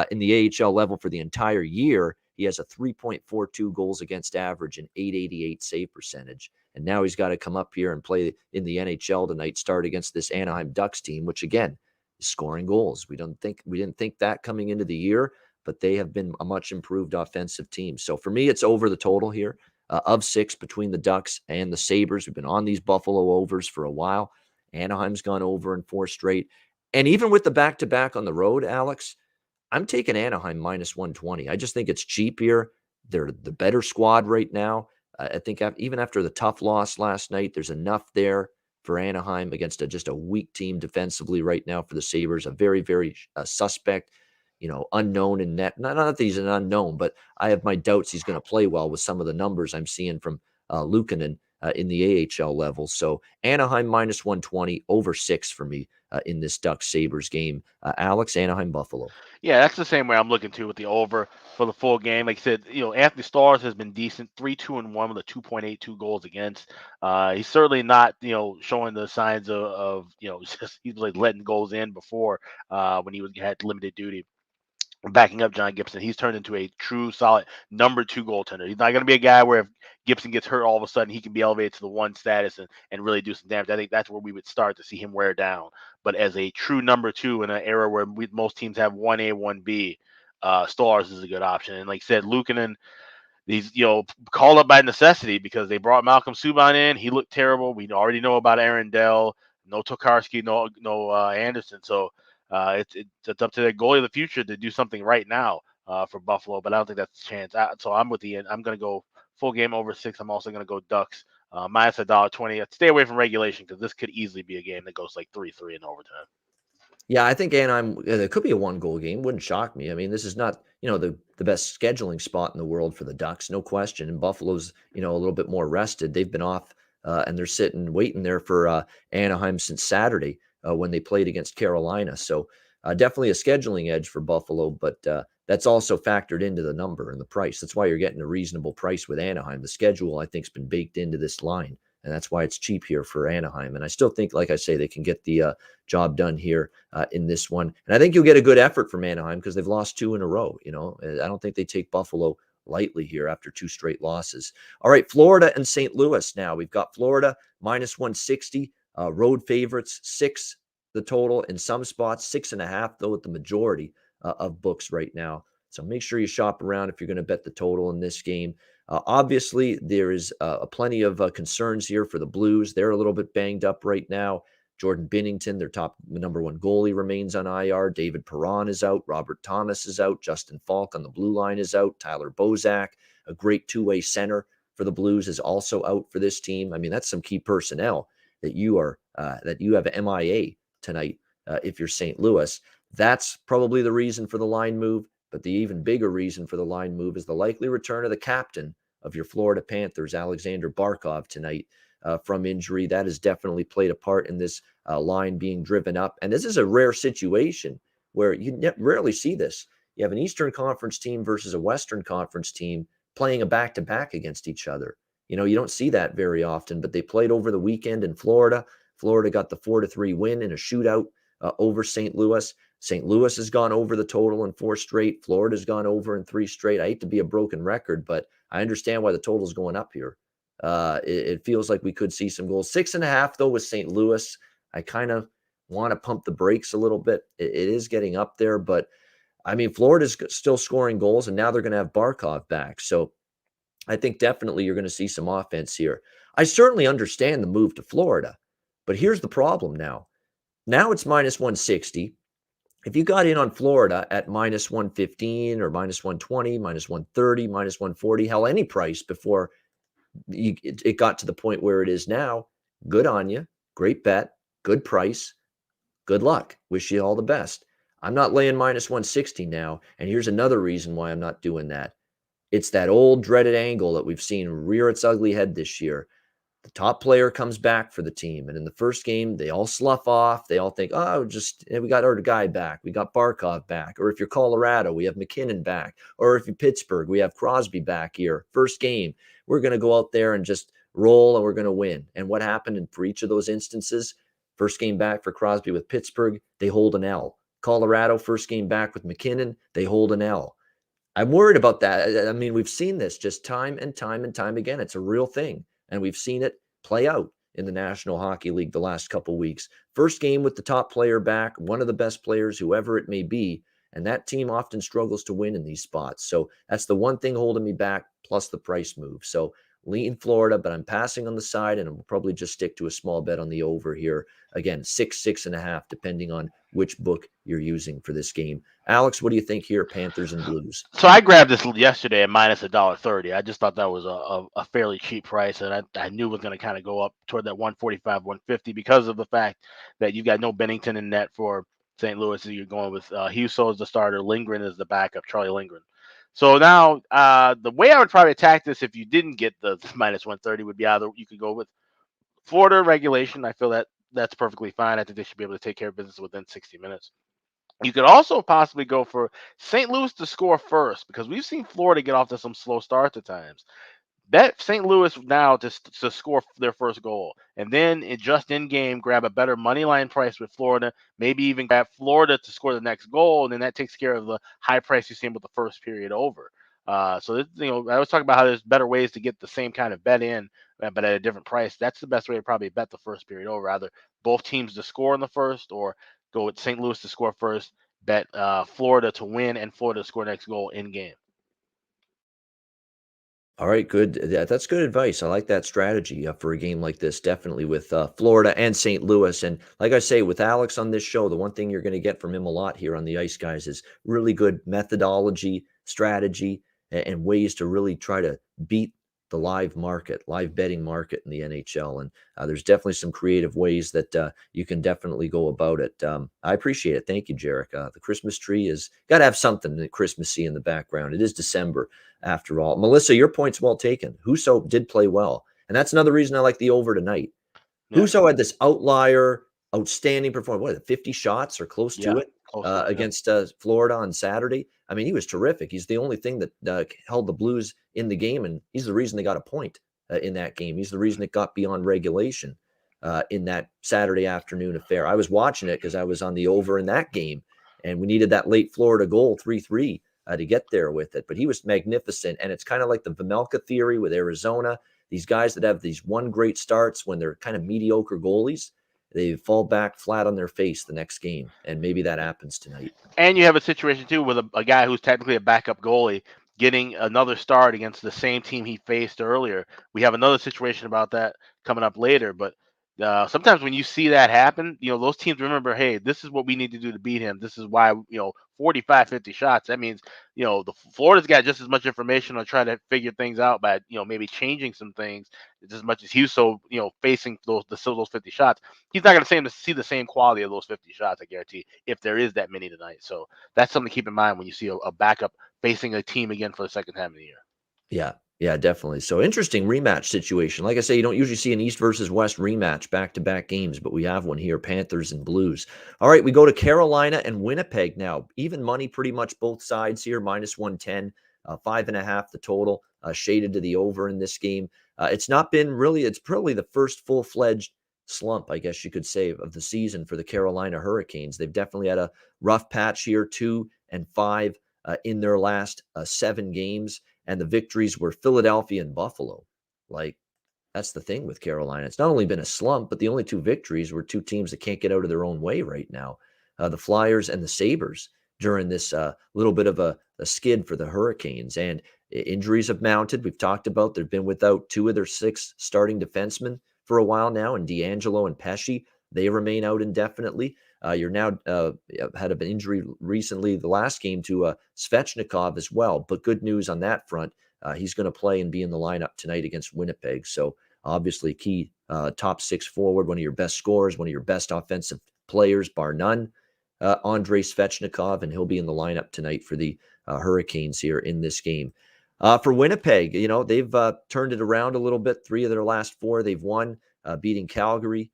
In the AHL level for the entire year, he has a 3.42 goals against average and 888 save percentage. And now he's got to come up here and play in the NHL tonight, start against this Anaheim Ducks team, which again is scoring goals. We didn't think that coming into the year, but they have been a much improved offensive team. So for me, it's over the total here of 6 between the Ducks and the Sabres. We've been on these Buffalo overs for a while. Anaheim's gone over in 4 straight. And even with the back-to-back on the road, Alex, I'm taking Anaheim minus 120. I just think it's cheap here. They're the better squad right now. I think even after the tough loss last night, there's enough there for Anaheim against just a weak team defensively right now for the Sabres. A very, very suspect, unknown in net. Not that he's an unknown, but I have my doubts he's going to play well with some of the numbers I'm seeing from Luukkonen in the AHL level. So Anaheim minus 120, over 6 for me in this Ducks Sabres game. Alex, Anaheim Buffalo. Yeah, that's the same way I'm looking to with the over for the full game. Like I said, Anthony Starrs has been decent, 3-2-1 with a 2.82 goals against. He's certainly not, showing the signs of he was like letting goals in before when he had limited duty. Backing up John Gibson, he's turned into a true solid number 2 goaltender. He's not going to be a guy where if Gibson gets hurt, all of a sudden he can be elevated to the 1 status and really do some damage. I think that's where we would start to see him wear down. But as a true number 2 in an era where most teams have 1A, 1B, Starrs is a good option. And like I said, Luukkonen, he's called up by necessity because they brought Malcolm Subban in. He looked terrible. We already know about Aaron Dell, no Tokarski, no Anderson. So it's up to the goalie of the future to do something right now for Buffalo, but I don't think that's a chance. So I'm with the end. I'm going to go full game over 6. I'm also going to go Ducks minus $1.20. Stay away from regulation because this could easily be a game that goes like 3-3 in overtime. Yeah, I think Anaheim, it could be a 1-goal game. Wouldn't shock me. I mean, this is not, the best scheduling spot in the world for the Ducks, no question. And Buffalo's, a little bit more rested. They've been off and they're sitting, waiting there for Anaheim since Saturday when they played against Carolina. So definitely a scheduling edge for Buffalo, but that's also factored into the number and the price. That's why you're getting a reasonable price with Anaheim. The schedule, I think, has been baked into this line. And that's why it's cheap here for Anaheim. And I still think, like I say, they can get the job done here in this one. And I think you'll get a good effort from Anaheim because they've lost 2 in a row. I don't think they take Buffalo lightly here after 2 straight losses. All right, Florida and St. Louis now. We've got Florida minus 160, road favorites, 6 the total. In some spots, 6.5, though, at the majority of books right now. So make sure you shop around if you're going to bet the total in this game. Obviously, there is plenty of concerns here for the Blues. They're a little bit banged up right now. Jordan Binnington, their top number 1 goalie, remains on IR. David Perron is out. Robert Thomas is out. Justin Falk on the blue line is out. Tyler Bozak, a great 2-way center for the Blues, is also out for this team. I mean, that's some key personnel that you have MIA tonight if you're St. Louis. That's probably the reason for the line move. But the even bigger reason for the line move is the likely return of the captain of your Florida Panthers, Alexander Barkov, tonight from injury. That has definitely played a part in this line being driven up. And this is a rare situation where you rarely see this. You have an Eastern Conference team versus a Western Conference team playing a back-to-back against each other. You don't see that very often, but they played over the weekend in Florida. Florida got the 4-3 win in a shootout over St. Louis. St. Louis has gone over the total in 4 straight. Florida's gone over in 3 straight. I hate to be a broken record, but I understand why the total's going up here. It feels like we could see some goals. 6.5, though, with St. Louis. I kind of want to pump the brakes a little bit. It is getting up there, but I mean, Florida's still scoring goals, and now they're going to have Barkov back. So I think definitely you're going to see some offense here. I certainly understand the move to Florida, but here's the problem now. Now it's minus 160. If you got in on Florida at minus 115 or minus 120, minus 130, minus 140, hell, any price before it got to the point where it is now, good on you. Great bet. Good price. Good luck. Wish you all the best. I'm not laying minus 160 now. And here's another reason why I'm not doing that. It's that old dreaded angle that we've seen rear its ugly head this year. The top player comes back for the team. And in the first game, they all slough off. They all think, oh, we got our guy back. We got Barkov back. Or if you're Colorado, we have McKinnon back. Or if you're Pittsburgh, we have Crosby back here. First game, we're going to go out there and just roll and we're going to win. And what happened for each of those instances? First game back for Crosby with Pittsburgh, they hold an L. Colorado, first game back with McKinnon, they hold an L. I'm worried about that. I mean, we've seen this just time and time and time again. It's a real thing. And we've seen it play out in the National Hockey League the last couple weeks. First game with the top player back, one of the best players, whoever it may be, and that team often struggles to win in these spots. So that's the one thing holding me back, plus the price move. So lean Florida, but I'm passing on the side, and I'll probably just stick to a small bet on the over here. Again, 6.5, depending on which book you're using for this game. Alex, what do you think here, Panthers and Blues? So I grabbed this yesterday at minus $1.30. I just thought that was a fairly cheap price, and I knew it was going to kind of go up toward that 145, 150 because of the fact that you've got no Bennington in net for St. Louis. So you're going with Husso as the starter, Lindgren as the backup, Charlie Lindgren. So now the way I would probably attack this if you didn't get the minus 130 would be either you could go with Florida regulation. I feel that that's perfectly fine. I think they should be able to take care of business within 60 minutes. You could also possibly go for St. Louis to score first because we've seen Florida get off to some slow starts at times. Bet St. Louis now to score their first goal, and then just in game grab a better money line price with Florida. Maybe even grab Florida to score the next goal, and then that takes care of the high price you've seen with the first period over. So I was talking about how there's better ways to get the same kind of bet in, but at a different price. That's the best way to probably bet the first period over. Either both teams to score in the first, or go with St. Louis to score first. Bet Florida to win and Florida to score next goal in game. All right, good. That's good advice. I like that strategy for a game like this, definitely with Florida and St. Louis. And like I say, with Alex on this show, the one thing you're going to get from him a lot here on the Ice Guys is really good methodology, strategy, and ways to really try to beat the live betting market in the NHL. And there's definitely some creative ways that you can definitely go about it. I appreciate it. Thank you, Jarek. The Christmas tree is got to have something Christmassy in the background. It is December after all. Melissa, your point's well taken. Husso did play well. And that's another reason I like the over tonight. Yeah. Husso had this outstanding performance. What, 50 shots or close to it against Florida on Saturday? I mean, he was terrific. He's the only thing that held the Blues in the game, and he's the reason they got a point in that game. He's the reason it got beyond regulation in that Saturday afternoon affair. I was watching it because I was on the over in that game, and we needed that late Florida goal, 3-3, to get there with it. But he was magnificent, and it's kind of like the Vejmelka theory with Arizona. These guys that have these one great starts when they're kind of mediocre goalies, they fall back flat on their face the next game, and maybe that happens tonight. And you have a situation, too, with a guy who's technically a backup goalie getting another start against the same team he faced earlier. We have another situation about that coming up later, but sometimes when you see that happen, those teams remember, hey, this is what we need to do to beat him. This is why, 45, 50 shots. That means, the Florida's got just as much information on trying to figure things out by, maybe changing some things as much as Husso, facing those 50 shots. He's not going to see the same quality of those 50 shots, I guarantee, if there is that many tonight. So that's something to keep in mind when you see a backup facing a team again for the second time of the year. Yeah, definitely. So interesting rematch situation. Like I say, you don't usually see an East versus West rematch back-to-back games, but we have one here, Panthers and Blues. All right, we go to Carolina and Winnipeg now. Even money pretty much both sides here, minus 110, 5.5 the total, shaded to the over in this game. It's probably the first full-fledged slump, I guess you could say, of the season for the Carolina Hurricanes. They've definitely had a rough patch here, 2-5 in their last 7 games, and the victories were Philadelphia and Buffalo. Like, that's the thing with Carolina. It's not only been a slump, but the only 2 victories were 2 teams that can't get out of their own way right now, the Flyers and the Sabres, during this little bit of a skid for the Hurricanes. And injuries have mounted. We've talked about they've been without 2 of their 6 starting defensemen for a while now, and D'Angelo and Pesce. They remain out indefinitely. You're now had an injury recently, the last game, to Svechnikov as well. But good news on that front. He's going to play and be in the lineup tonight against Winnipeg. So obviously key top 6 forward, one of your best scorers, one of your best offensive players, bar none, Andrei Svechnikov, and he'll be in the lineup tonight for the Hurricanes here in this game. For Winnipeg, they've turned it around a little bit. 3 of their last 4 they've won, beating Calgary,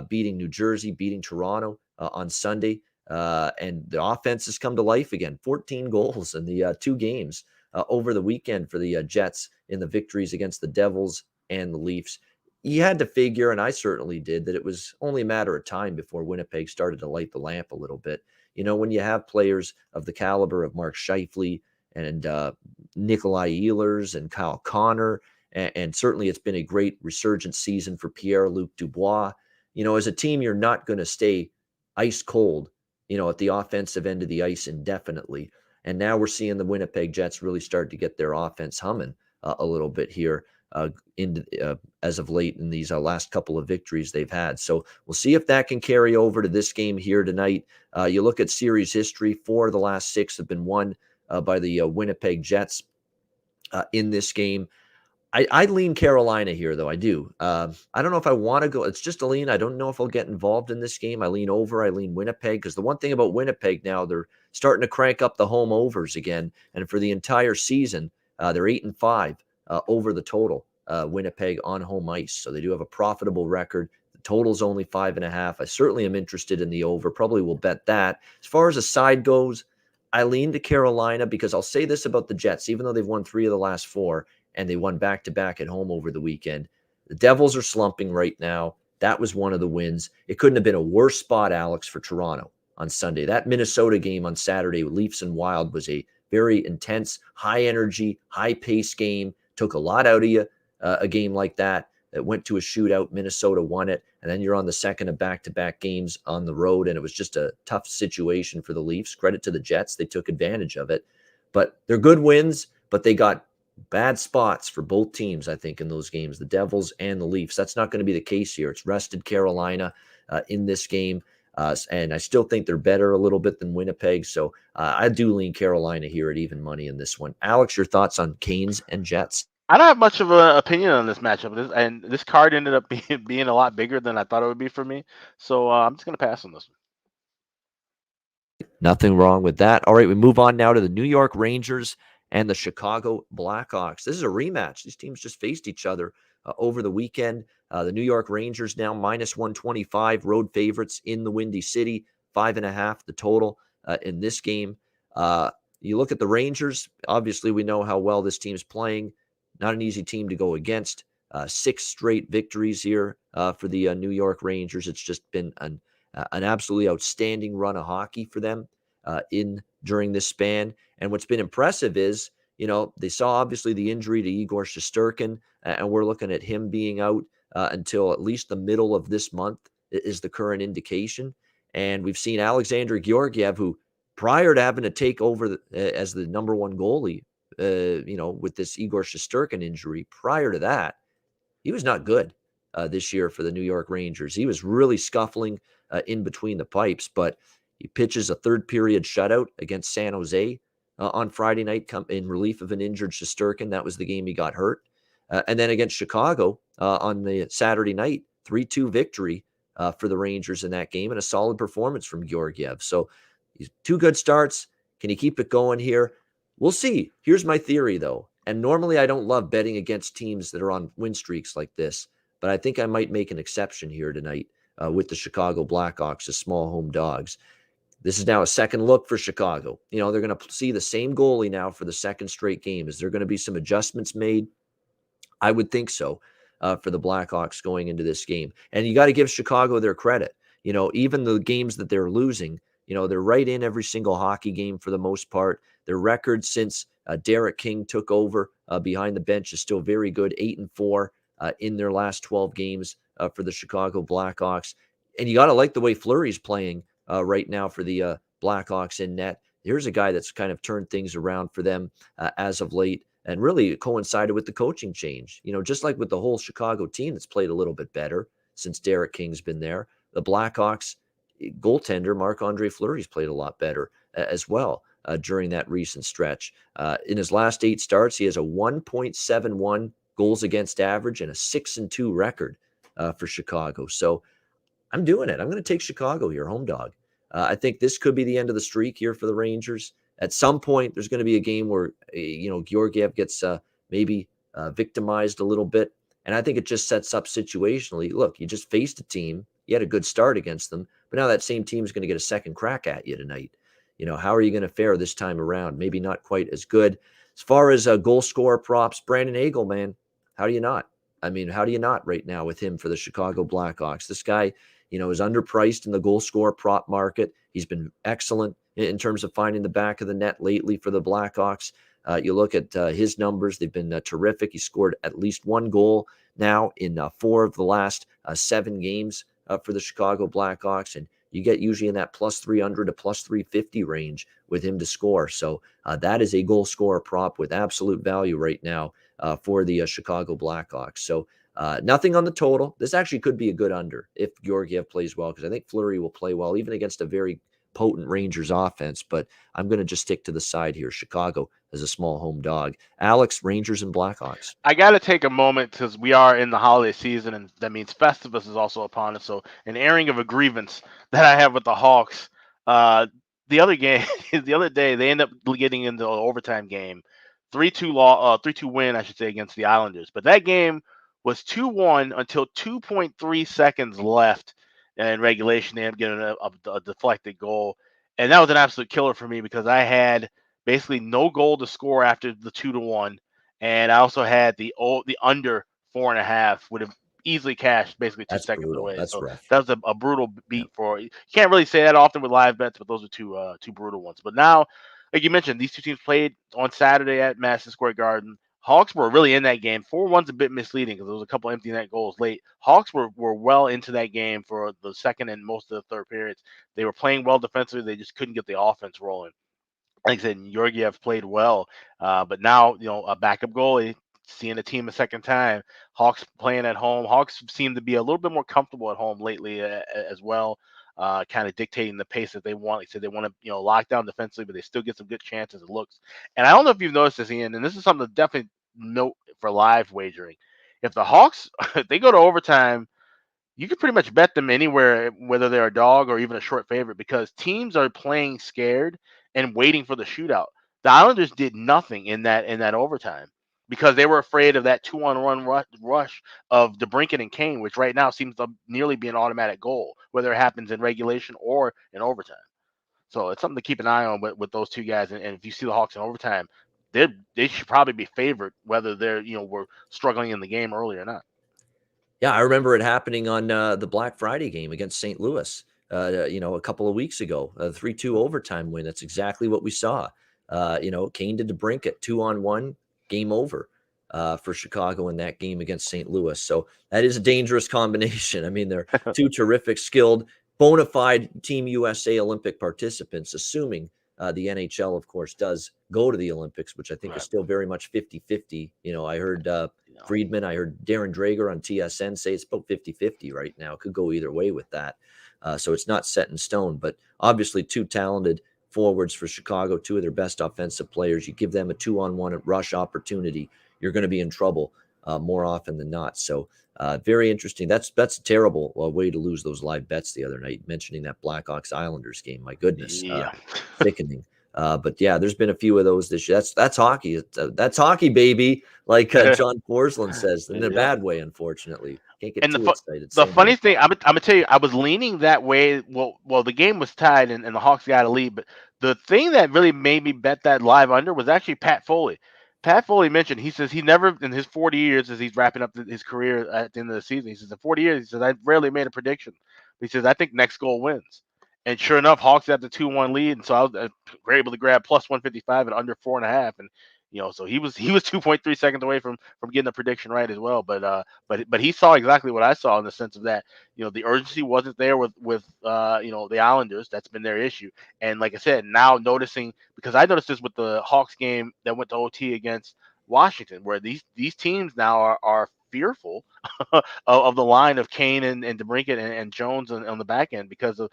beating New Jersey, beating Toronto on Sunday. And the offense has come to life again. 14 goals in the 2 games over the weekend for the Jets in the victories against the Devils and the Leafs. You had to figure, and I certainly did, that it was only a matter of time before Winnipeg started to light the lamp a little bit. When you have players of the caliber of Mark Scheifele and Nikolai Ehlers and Kyle Connor, and certainly it's been a great resurgent season for Pierre-Luc Dubois. As a team, you're not going to stay ice cold, at the offensive end of the ice indefinitely. And now we're seeing the Winnipeg Jets really start to get their offense humming a little bit here as of late in these last couple of victories they've had. So we'll see if that can carry over to this game here tonight. You look at series history, 4 of the last 6 have been won by the Winnipeg Jets in this game. I lean Carolina here, though. I do. I don't know if I want to go. It's just a lean. I don't know if I'll get involved in this game. I lean over. I lean Winnipeg, because the one thing about Winnipeg now, they're starting to crank up the home overs again. And for the entire season, they're 8-5 over the total, Winnipeg on home ice. So they do have a profitable record. The total's only 5.5. I certainly am interested in the over. Probably will bet that. As far as a side goes, I lean to Carolina, because I'll say this about the Jets, even though they've won 3 of the last 4, and they won back-to-back at home over the weekend. The Devils are slumping right now. That was one of the wins. It couldn't have been a worse spot, Alex, for Toronto on Sunday. That Minnesota game on Saturday with Leafs and Wild was a very intense, high-energy, high-paced game. Took a lot out of you, a game like that. It went to a shootout. Minnesota won it. And then you're on the second of back-to-back games on the road, and it was just a tough situation for the Leafs. Credit to the Jets. They took advantage of it. But they're good wins, but they got bad spots for both teams, I think, in those games, the Devils and the Leafs. That's not going to be the case here. It's rested Carolina in this game, and I still think they're better a little bit than Winnipeg, so I do lean Carolina here at even money in this one. Alex, your thoughts on Canes and Jets? I don't have much of an opinion on this matchup, and this card ended up being a lot bigger than I thought it would be for me, so I'm just going to pass on this one. Nothing wrong with that. All right, we move on now to the New York Rangers and the Chicago Blackhawks. This is a rematch. These teams just faced each other over the weekend. The New York Rangers now -125, road favorites in the Windy City, 5.5 the total in this game. You look at the Rangers, obviously we know how well this team's playing. Not an easy team to go against. 6 straight victories here for the New York Rangers. It's just been an absolutely outstanding run of hockey for them during this span. And what's been impressive is, they saw obviously the injury to Igor Shesterkin, and we're looking at him being out until at least the middle of this month is the current indication. And we've seen Alexander Georgiev, who prior to having to take over as the number 1 goalie, with this Igor Shesterkin injury, prior to that, he was not good this year for the New York Rangers. He was really scuffling in between the pipes, but he pitches a third period shutout against San Jose on Friday night in relief of an injured Shesterkin. That was the game he got hurt. And then against Chicago on the Saturday night, 3-2 victory for the Rangers in that game, and a solid performance from Georgiev. So 2 good starts. Can he keep it going here? We'll see. Here's my theory, though. And normally I don't love betting against teams that are on win streaks like this, but I think I might make an exception here tonight with the Chicago Blackhawks as small home dogs. This is now a second look for Chicago. They're going to see the same goalie now for the second straight game. Is there going to be some adjustments made? I would think so. for the Blackhawks going into this game. And you got to give Chicago their credit. Even the games that they're losing, they're right in every single hockey game for the most part. Their record since Derek King took over behind the bench is still very good, 8-4 in their last 12 games for the Chicago Blackhawks. And you got to like the way Fleury's playing right now for the Blackhawks in net. Here's a guy that's kind of turned things around for them as of late, and really coincided with the coaching change. Just like with the whole Chicago team that's played a little bit better since Derek King's been there. The Blackhawks goaltender, Marc-Andre Fleury's played a lot better as well during that recent stretch. In his last 8 starts, he has a 1.71 goals against average and a 6-2 record for Chicago. So I'm doing it. I'm going to take Chicago here, home dog. I think this could be the end of the streak here for the Rangers. At some point, there's going to be a game where, Georgiev gets maybe victimized a little bit. And I think it just sets up situationally. Look, you just faced a team. You had a good start against them. But now that same team is going to get a second crack at you tonight. How are you going to fare this time around? Maybe not quite as good. As far as goal scorer props, Brandon Hagel, man, how do you not? How do you not right now with him for the Chicago Blackhawks? This guy, is underpriced in the goal scorer prop market. He's been excellent in terms of finding the back of the net lately for the Blackhawks. You look at his numbers, they've been terrific. He scored at least 1 goal now in 4 of the last 7 games for the Chicago Blackhawks. And you get usually in that plus 300 to plus 350 range with him to score. So that is a goal scorer prop with absolute value right now for the Chicago Blackhawks. So nothing on the total. This actually could be a good under if Georgiev plays well, because I think Fleury will play well, even against a very potent Rangers offense. But I'm going to just stick to the side here. Chicago as a small home dog. Alex, Rangers and Blackhawks. I got to take a moment because we are in the holiday season, and that means Festivus is also upon us. So an airing of a grievance that I have with the Hawks. The other game, the other day, they end up getting into an overtime game. 3-2 win, I should say, against the Islanders. But that game was 2-1 until 2.3 seconds left in regulation. They ended up getting a deflected goal. And that was an absolute killer for me because I had basically no goal to score after the 2-1. And I also had the under 4.5 would have easily cashed basically 2 seconds brutal. away. That's so rough. that was a brutal beat for you. Can't really say that often with live bets, but those are two brutal ones. But now, like you mentioned, these two teams played on Saturday at Madison Square Garden. Hawks were really in that game. 4-1's a bit misleading because there was a couple empty net goals late. Hawks were well into that game for the second and most of the third periods. They were playing well defensively. They just couldn't get the offense rolling. Like I said, Georgiev played well, but now, a backup goalie, seeing the team a second time. Hawks playing at home. Hawks seem to be a little bit more comfortable at home lately as well, kind of dictating the pace that they want. Like I said, they want to lock down defensively, but they still get some good chances and looks. And I don't know if you've noticed this, Ian, and this is something to definitely note for live wagering. If the Hawks, if they go to overtime, you can pretty much bet them anywhere, whether they're a dog or even a short favorite, because teams are playing scared and waiting for the shootout. The Islanders did nothing in that overtime because they were afraid of that 2-on-1 rush of DeBrincat and Kane, which right now seems to nearly be an automatic goal, whether it happens in regulation or in overtime. So it's something to keep an eye on with those two guys. And if you see the Hawks in overtime, they should probably be favored, whether they're were struggling in the game early or not. Yeah, I remember it happening on the Black Friday game against St. Louis, a couple of weeks ago, a 3-2 overtime win. That's exactly what we saw. Kane to DeBrincat, 2-on-1, game over for Chicago in that game against St. Louis. So that is a dangerous combination. They're two terrific, skilled, bona fide Team USA Olympic participants, assuming the NHL, of course, does go to the Olympics, which I think is still very much 50-50. I heard Friedman, I heard Darren Drager on TSN say it's about 50-50 right now. Could go either way with that. So it's not set in stone, but obviously two talented forwards for Chicago, two of their best offensive players. You give them a 2-on-1 rush opportunity, you're going to be in trouble more often than not. So very interesting. That's a terrible way to lose those live bets the other night, mentioning that Blackhawks Islanders game. My goodness, sickening. But yeah, there's been a few of those this year. That's hockey. That's hockey, baby. Like John Porcelain says, in a bad way, unfortunately. Can't get too excited. The funny thing, I'm gonna tell you, I was leaning that way. Well, the game was tied and the Hawks got a lead, but the thing that really made me bet that live under was actually Pat Foley. Pat Foley mentioned, he says he never, in his 40 years, as he's wrapping up his career at the end of the season, he says, in 40 years, he says, I rarely made a prediction. He says, I think next goal wins. And sure enough, Hawks had the 2-1 lead. And so I was able to grab plus 155 and under 4.5. And, so he was 2.3 seconds away from getting the prediction right as well. But he saw exactly what I saw in the sense of that, the urgency wasn't there with the Islanders. That's been their issue. And like I said, now noticing, because I noticed this with the Hawks game that went to OT against Washington, where these teams now are fearful of the line of Kane and DeBrincat and Jones on the back end because of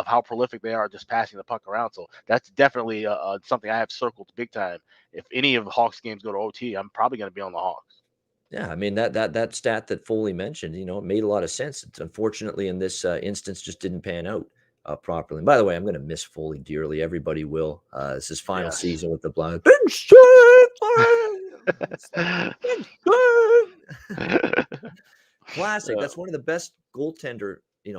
how prolific they are just passing the puck around. So that's definitely something I have circled big time. If any of the Hawks games go to OT, I'm probably going to be on the Hawks. Yeah, I mean that stat that Foley mentioned, it made a lot of sense. It's unfortunately in this instance just didn't pan out properly. And by the way, I'm going to miss Foley dearly. Everybody will. This is his final season with the Blackhawks. Classic. That's one of the best goaltender,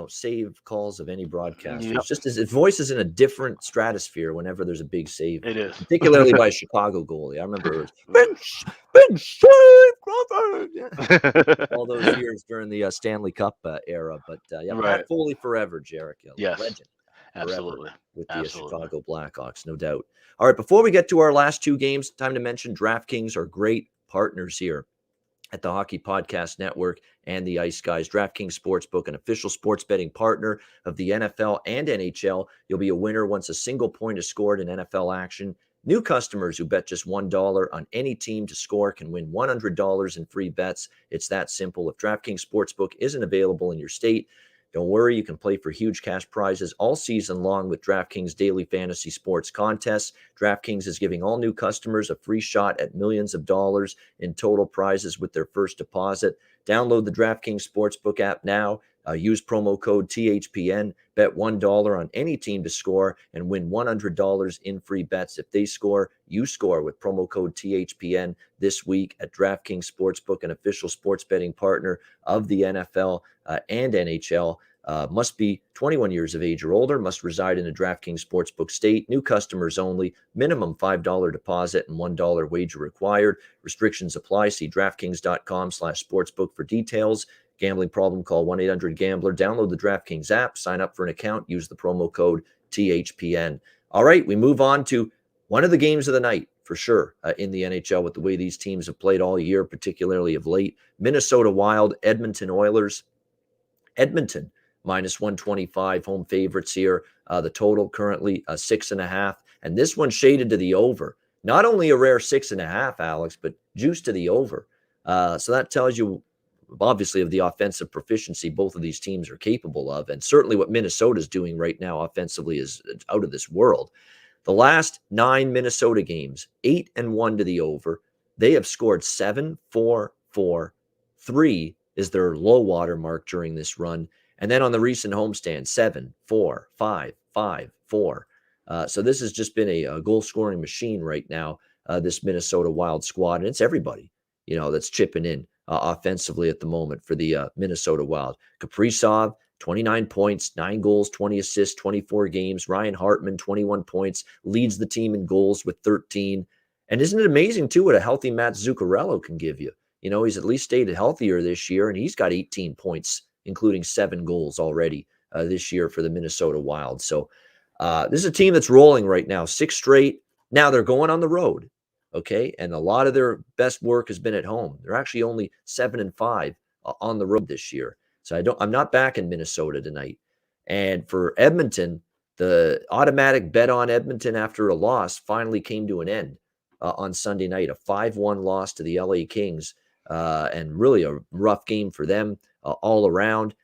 save calls of any broadcaster. Yep. It's just his voice is in a different stratosphere whenever there's a big save. It is. Particularly by a Chicago goalie. I remember it was big save, Crawford. All those years during the Stanley Cup era. But Pat Foley forever, Jarek. Yes. Legend. Absolutely. With the Chicago Blackhawks, no doubt. All right, before we get to our last two games, time to mention DraftKings are great partners here at the Hockey Podcast Network and the Ice Guys. DraftKings Sportsbook, an official sports betting partner of the NFL and NHL. You'll be a winner once a single point is scored in NFL action. New customers who bet just $1 on any team to score can win $100 in free bets. It's that simple. If DraftKings Sportsbook isn't available in your state, don't worry, you can play for huge cash prizes all season long with DraftKings daily fantasy sports contests. DraftKings is giving all new customers a free shot at millions of dollars in total prizes with their first deposit. Download the DraftKings Sportsbook app now. Use promo code THPN. Bet $1 on any team to score and win $100 in free bets. If they score, you score with promo code THPN this week at DraftKings Sportsbook, an official sports betting partner of the NFL and NHL. Must be 21 years of age or older, must reside in a DraftKings Sportsbook state, new customers only, minimum $5 deposit and $1 wager required. Restrictions apply. See DraftKings.com/sportsbook for details. Gambling problem, call 1-800-GAMBLER. Download the DraftKings app, sign up for an account, use the promo code THPN. All right, we move on to one of the games of the night for sure in the NHL with the way these teams have played all year, particularly of late. Minnesota Wild, Edmonton Oilers. Edmonton minus 125, home favorites here. The total currently 6.5. And this one shaded to the over. Not only a rare 6.5, Alex, but juice to the over. So that tells you, obviously, of the offensive proficiency both of these teams are capable of. And certainly what Minnesota is doing right now offensively is out of this world. The last 9 Minnesota games, 8-1 to the over. They have scored 7, 4, 4. 3 is their low water mark during this run. And then on the recent homestand, 7, 4, 5, 5, 4. So this has just been a goal-scoring machine right now, this Minnesota Wild squad. And it's everybody, that's chipping in offensively at the moment for the Minnesota Wild. Kaprizov, 29 points, 9 goals, 20 assists, 24 games. Ryan Hartman, 21 points, leads the team in goals with 13. And isn't it amazing, too, what a healthy Matt Zuccarello can give you? He's at least stayed healthier this year, and he's got 18 points, including 7 goals already this year for the Minnesota Wild. So this is a team that's rolling right now, 6 straight. Now they're going on the road, okay? And a lot of their best work has been at home. They're actually only 7-5 on the road this year. So I'm not back in Minnesota tonight. And for Edmonton, the automatic bet on Edmonton after a loss finally came to an end on Sunday night, a 5-1 loss to the LA Kings. And really a rough game for them all around.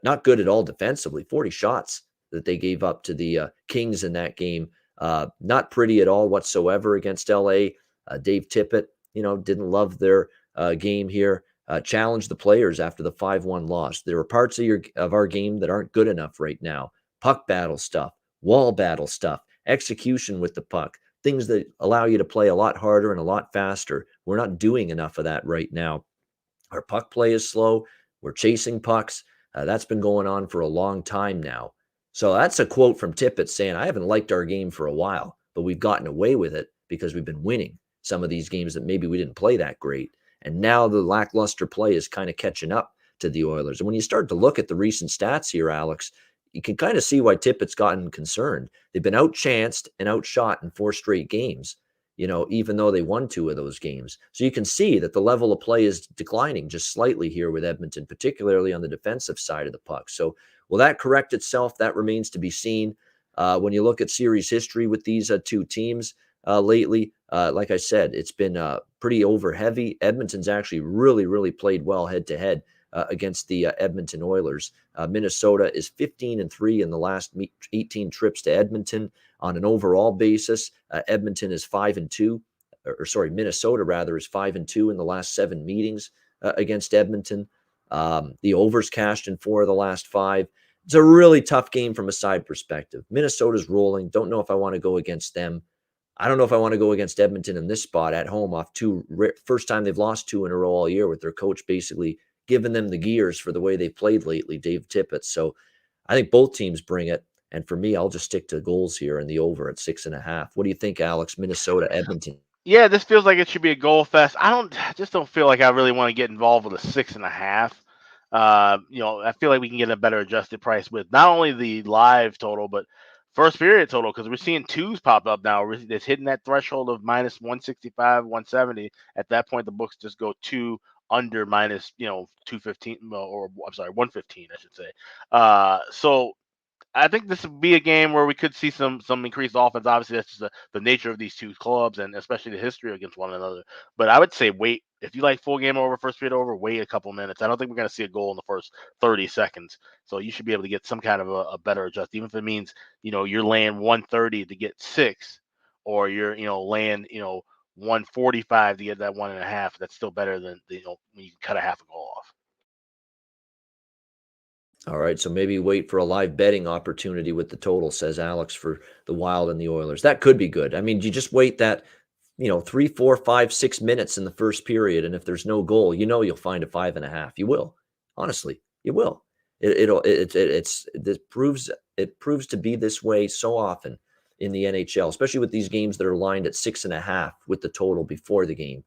Not good at all defensively. 40 shots that they gave up to the Kings in that game. Not pretty at all whatsoever against LA. Dave Tippett, didn't love their game here. Challenged the players after the 5-1 loss. There are parts of our game that aren't good enough right now. Puck battle stuff, wall battle stuff, execution with the puck. Things that allow you to play a lot harder and a lot faster. We're not doing enough of that right now. Our puck play is slow. We're chasing pucks. That's been going on for a long time now. So that's a quote from Tippett saying, I haven't liked our game for a while, but we've gotten away with it because we've been winning. some of these games that maybe we didn't play that great. And now the lackluster play is kind of catching up to the Oilers. And when you start to look at the recent stats here, Alex, you can kind of see why Tippett's gotten concerned. They've been outchanced and outshot in 4 straight games, even though they won 2 of those games. So you can see that the level of play is declining just slightly here with Edmonton, particularly on the defensive side of the puck. So will that correct itself? That remains to be seen. When you look at series history with these 2 teams lately, like I said, it's been pretty over heavy. Edmonton's actually really, really played well head-to-head against the Edmonton Oilers. Minnesota is 15-3 in the last 18 trips to Edmonton. On an overall basis, Edmonton is 5-2, Minnesota rather is 5-2 in the last 7 meetings against Edmonton. The overs cashed in 4 of the last 5. It's a really tough game from a side perspective. Minnesota's rolling. Don't know if I want to go against them. I don't know if I want to go against Edmonton in this spot at home off 2. First time they've lost 2 in a row all year with their coach basically giving them the gears for the way they've played lately, Dave Tippett. So I think both teams bring it. And for me, I'll just stick to goals here in the over at 6.5. What do you think, Alex? Minnesota, Edmonton. Yeah, this feels like it should be a goal fest. I just don't feel like I really want to get involved with a 6.5. I feel like we can get a better adjusted price with not only the live total, but first period total, because we're seeing 2s pop up now. It's hitting that threshold of minus 165, 170. At that point, the books just go 2 under minus 215, or I'm sorry, 115, I should say. So I think this would be a game where we could see some increased offense. Obviously, that's just the nature of these 2 clubs, and especially the history against one another. But I would say wait. If you like full game over, first period over, wait a couple minutes. I don't think we're going to see a goal in the first 30 seconds. So you should be able to get some kind of a better adjust, even if it means you're laying 130 to get 6, or you're laying 145 to get that 1.5. That's still better than when you cut a half a goal off. All right, so maybe wait for a live betting opportunity with the total, says Alex, for the Wild and the Oilers. That could be good. I mean, you just wait that 3, 4, 5, 6 minutes in the first period, and if there's no goal, you'll find a 5.5. You will, honestly, you will. It proves to be this way so often in the NHL, especially with these games that are lined at 6.5 with the total before the game.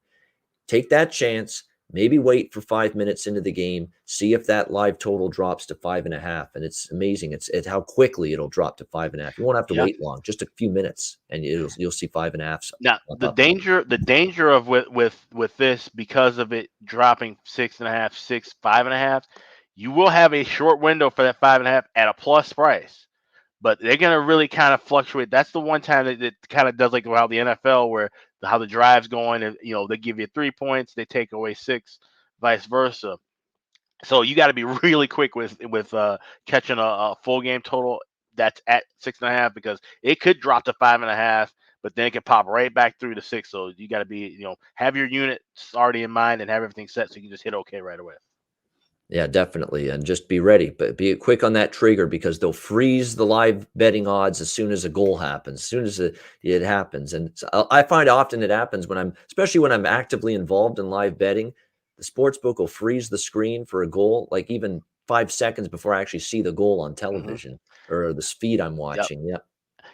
Take that chance. Maybe wait for 5 minutes into the game, see if that live total drops to 5.5. And it's amazing. It's how quickly it'll drop to 5.5. You won't have to wait long, just a few minutes, and you'll see 5.5. Now the danger of with this, because of it dropping 6.5, 6, 5.5, you will have a short window for that 5.5 at a plus price. But they're going to really kind of fluctuate. That's the one time that it kind of does like how the NFL, where how the drive's going, and they give you 3 points, they take away 6, vice versa. So you got to be really quick with catching a full game total that's at 6.5, because it could drop to 5.5, but then it can pop right back through to 6. So you got to be have your units already in mind and have everything set so you can just hit okay right away. Yeah, definitely. And just be ready, but be quick on that trigger, because they'll freeze the live betting odds as soon as a goal happens, as soon as it happens. And I find often it happens especially when I'm actively involved in live betting, the sportsbook will freeze the screen for a goal, like even 5 seconds before I actually see the goal on television or the feed I'm watching. Yep.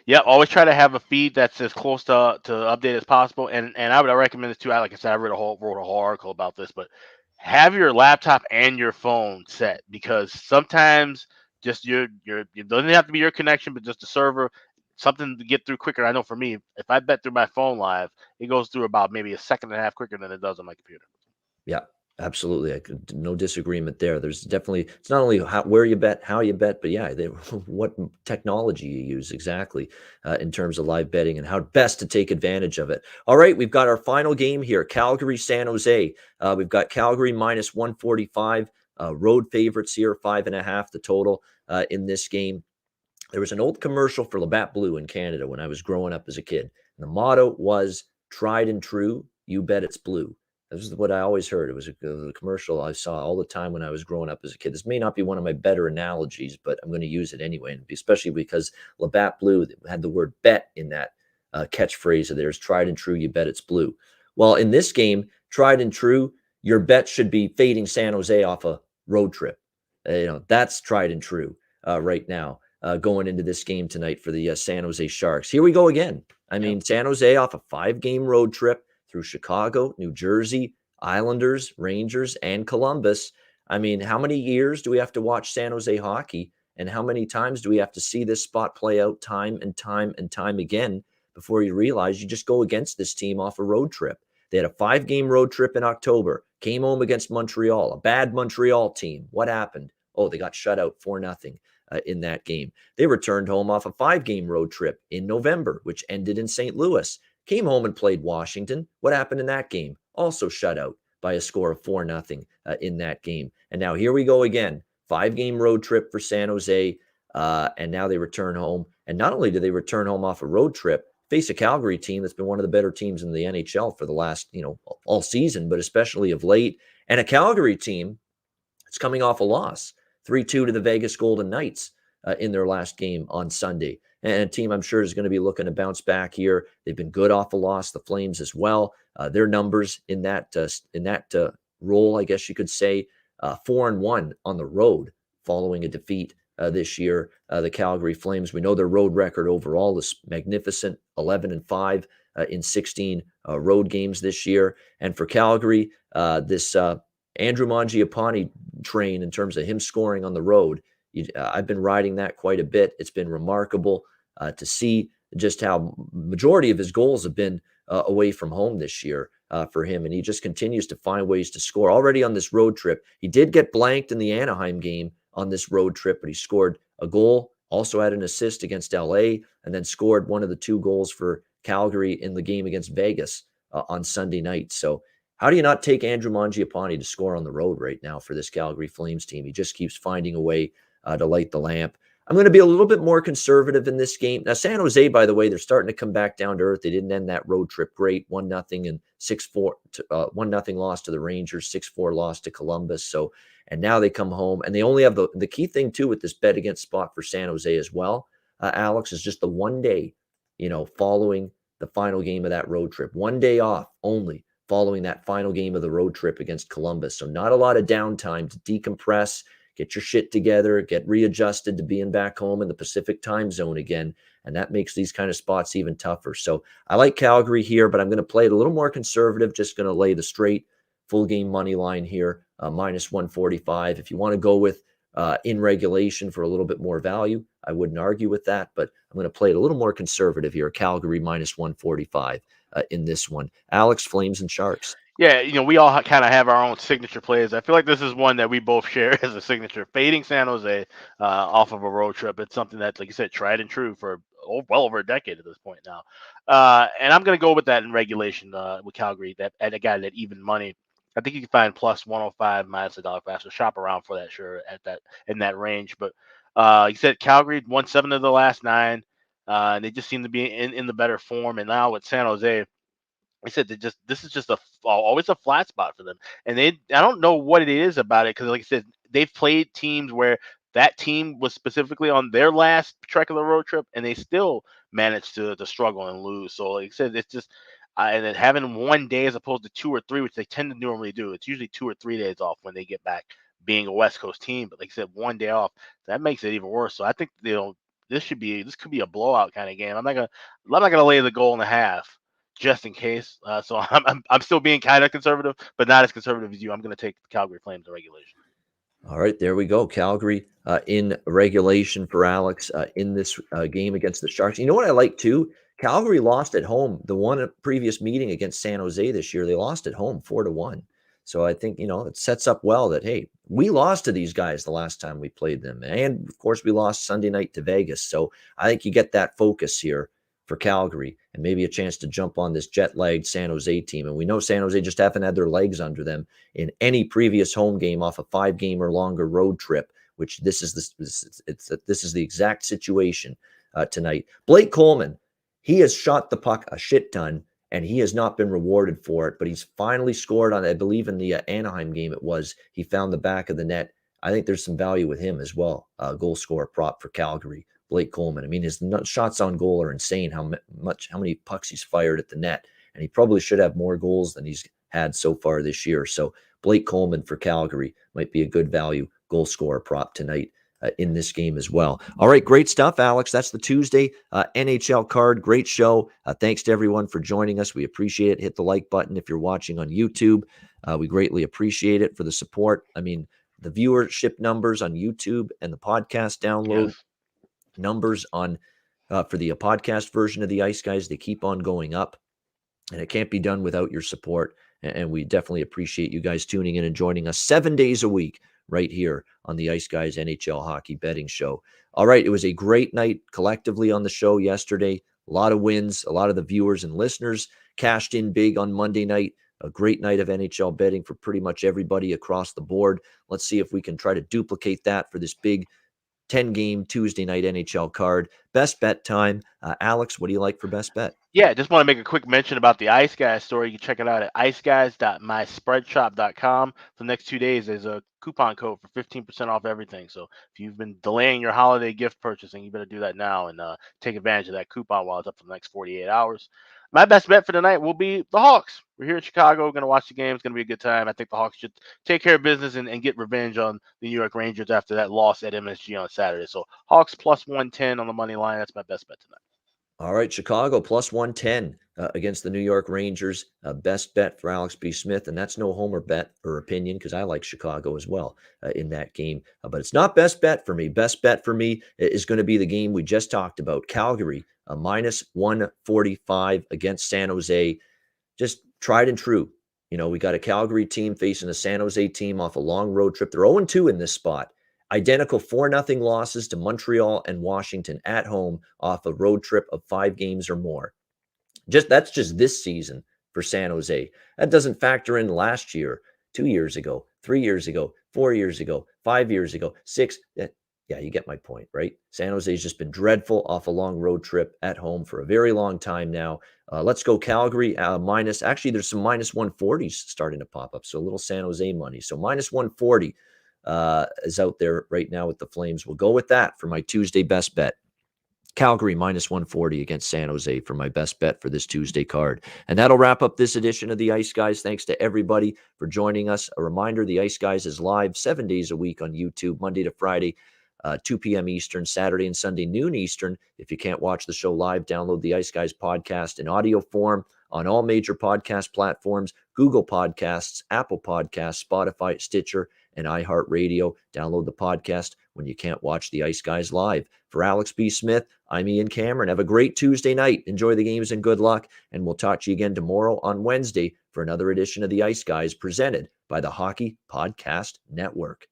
Yeah, always try to have a feed that's as close to update as possible. And I would recommend this too. Like I said, I wrote a whole article about this, but have your laptop and your phone set, because sometimes just it doesn't have to be your connection, but just the server, something to get through quicker. I know for me, if I bet through my phone live, it goes through about maybe a second and a half quicker than it does on my computer. Yeah, absolutely. No disagreement there. There's definitely, it's not only where you bet, how you bet, but yeah, what technology you use exactly in terms of live betting and how best to take advantage of it. All right, we've got our final game here, Calgary, San Jose. We've got Calgary minus 145, road favorites here, 5.5 the total in this game. There was an old commercial for Labatt Blue in Canada when I was growing up as a kid. And the motto was tried and true, you bet it's blue. This is what I always heard. It was a commercial I saw all the time when I was growing up as a kid. This may not be one of my better analogies, but I'm going to use it anyway, especially because Labatt Blue had the word bet in that catchphrase of theirs, tried and true, you bet it's blue. Well, in this game, tried and true, your bet should be fading San Jose off a road trip. That's tried and true right now going into this game tonight for the San Jose Sharks. Here we go again. I mean, San Jose off a 5-game road trip. through Chicago, New Jersey, Islanders, Rangers, and Columbus. I mean, how many years do we have to watch San Jose hockey? And how many times do we have to see this spot play out time and time and time again before you realize you just go against this team off a road trip? They had a 5-game road trip in October, came home against Montreal, a bad Montreal team. What happened? Oh, they got shut out 4-0 in that game. They returned home off a 5-game road trip in November, which ended in St. Louis. Came home and played Washington. What happened in that game? Also shut out by a score of 4-0 in that game. And now here we go again. 5-game road trip for San Jose, and now they return home. And not only do they return home off a road trip, face a Calgary team that's been one of the better teams in the NHL for the last, all season, but especially of late. And a Calgary team that's coming off a loss, 3-2 to the Vegas Golden Knights in their last game on Sunday. And a team I'm sure is going to be looking to bounce back here. They've been good off a loss, the Flames as well. Their numbers in that role, I guess you could say, 4-1 on the road following a defeat this year. The Calgary Flames, we know their road record overall is magnificent, 11-5 in 16 road games this year. And for Calgary, this Andrew Mangiapane train in terms of him scoring on the road, I've been riding that quite a bit. It's been remarkable to see just how majority of his goals have been away from home this year for him. And he just continues to find ways to score. Already on this road trip, he did get blanked in the Anaheim game on this road trip, but he scored a goal, also had an assist against LA, and then scored one of the 2 goals for Calgary in the game against Vegas on Sunday night. So how do you not take Andrew Mangiapane to score on the road right now for this Calgary Flames team? He just keeps finding a way to light the lamp. I'm going to be a little bit more conservative in this game. Now, San Jose, by the way, they're starting to come back down to earth. They didn't end that road trip great. 1-0 and 6-4, 1-0 loss to the Rangers, 6-4 loss to Columbus. So, and now they come home, and they only have the key thing too with this bet against spot for San Jose as well, Alex, is just the 1 day, following the final game of that road trip. 1 day off only following that final game of the road trip against Columbus. So not a lot of downtime to decompress, get your shit together, get readjusted to being back home in the Pacific time zone again. And that makes these kind of spots even tougher. So I like Calgary here, but I'm going to play it a little more conservative, just going to lay the straight full game money line here, minus 145. If you want to go with in regulation for a little bit more value, I wouldn't argue with that, but I'm going to play it a little more conservative here. Calgary minus 145 in this one. Alex, Flames and Sharks. Yeah, we all kind of have our own signature plays. I feel like this is one that we both share as a signature. Fading San Jose off of a road trip. It's something that's, like you said, tried and true for well over a decade at this point now. And I'm going to go with that in regulation with Calgary, that at a guy that even money. I think you can find plus 105 minus $1 So shop around for that, sure, in that range. But you said Calgary won 7 of the last 9. And they just seem to be in the better form. And now with San Jose, I said this is just always a flat spot for them, and I don't know what it is about it, because like I said, they've played teams where that team was specifically on their last trek of the road trip, and they still managed to struggle and lose. So like I said, it's just and then having 1 day as opposed to 2 or 3, which they tend to normally do. It's usually 2 or 3 days off when they get back, being a West Coast team. But like I said, 1 day off, that makes it even worse. So I think this could be a blowout kind of game. I'm not gonna lay the goal and a half, just in case. So I'm still being kind of conservative, but not as conservative as you. I'm going to take the Calgary Flames in regulation. All right, there we go. Calgary in regulation for Alex in this game against the Sharks. You know what I like too? Calgary lost at home. The one previous meeting against San Jose this year, they lost at home 4-1. So I think, it sets up well that, hey, we lost to these guys the last time we played them. And of course, we lost Sunday night to Vegas. So I think you get that focus here for Calgary and maybe a chance to jump on this jet-lagged San Jose team. And we know San Jose just haven't had their legs under them in any previous home game off a 5-game or longer road trip, which this is the exact situation tonight. Blake Coleman, he has shot the puck a shit ton, and he has not been rewarded for it, but he's finally scored on, I believe in the Anaheim game he found the back of the net. I think there's some value with him as well. Goal scorer prop for Calgary. Blake Coleman. I mean, his shots on goal are insane. How many pucks he's fired at the net, and he probably should have more goals than he's had so far this year. So Blake Coleman for Calgary might be a good value goal scorer prop tonight in this game as well. All right, great stuff, Alex. That's the Tuesday NHL card. Great show. Thanks to everyone for joining us. We appreciate it. Hit the like button if you're watching on YouTube. We greatly appreciate it for the support. I mean, the viewership numbers on YouTube and the podcast download numbers on for the podcast version of the Ice Guys, they keep on going up, and it can't be done without your support. And we definitely appreciate you guys tuning in and joining us 7 days a week right here on the Ice Guys NHL Hockey Betting Show. All right, it was a great night collectively on the show yesterday. A lot of wins. A lot of the viewers and listeners cashed in big on Monday night. A great night of NHL betting for pretty much everybody across the board. Let's see if we can try to duplicate that for this big 10-game Tuesday night NHL card. Best bet time. Alex, what do you like for best bet? Yeah, just want to make a quick mention about the Ice Guys story. You can check it out at iceguys.myspreadshop.com. For the next 2 days, there's a coupon code for 15% off everything. So if you've been delaying your holiday gift purchasing, you better do that now and take advantage of that coupon while it's up for the next 48 hours. My best bet for tonight will be the Hawks. We're here in Chicago. We're going to watch the game. It's going to be a good time. I think the Hawks should take care of business and get revenge on the New York Rangers after that loss at MSG on Saturday. So Hawks plus 110 on the money line. That's my best bet tonight. All right, Chicago plus 110 against the New York Rangers. Best bet for Alex B. Smith, and that's no homer bet or opinion because I like Chicago as well in that game. But it's not best bet for me. Best bet for me is going to be the game we just talked about, Calgary, minus 145 against San Jose. Just tried and true. You know, we got a Calgary team facing a San Jose team off a long road trip. They're 0-2 in this spot. Identical 4-0 losses to Montreal and Washington at home off a road trip of 5 games or more. That's just this season for San Jose. That doesn't factor in last year, 2 years ago, 3 years ago, 4 years ago, 5 years ago, 6. Yeah, you get my point, right? San Jose's just been dreadful off a long road trip at home for a very long time now. Let's go Calgary minus. Actually, there's some minus 140s starting to pop up. So a little San Jose money. So minus 140 is out there right now with the Flames. We'll go with that for my Tuesday best bet. Calgary minus 140 against San Jose for my best bet for this Tuesday card. And that'll wrap up this edition of the Ice Guys. Thanks to everybody for joining us. A reminder, the Ice Guys is live 7 days a week on YouTube, Monday to Friday, 2 p.m. Eastern, Saturday and Sunday, noon Eastern. If you can't watch the show live, download the Ice Guys podcast in audio form on all major podcast platforms, Google Podcasts, Apple Podcasts, Spotify, Stitcher, and iHeartRadio. Download the podcast when you can't watch the Ice Guys live. For Alex B. Smith, I'm Ian Cameron. Have a great Tuesday night. Enjoy the games and good luck. And we'll talk to you again tomorrow on Wednesday for another edition of the Ice Guys presented by the Hockey Podcast Network.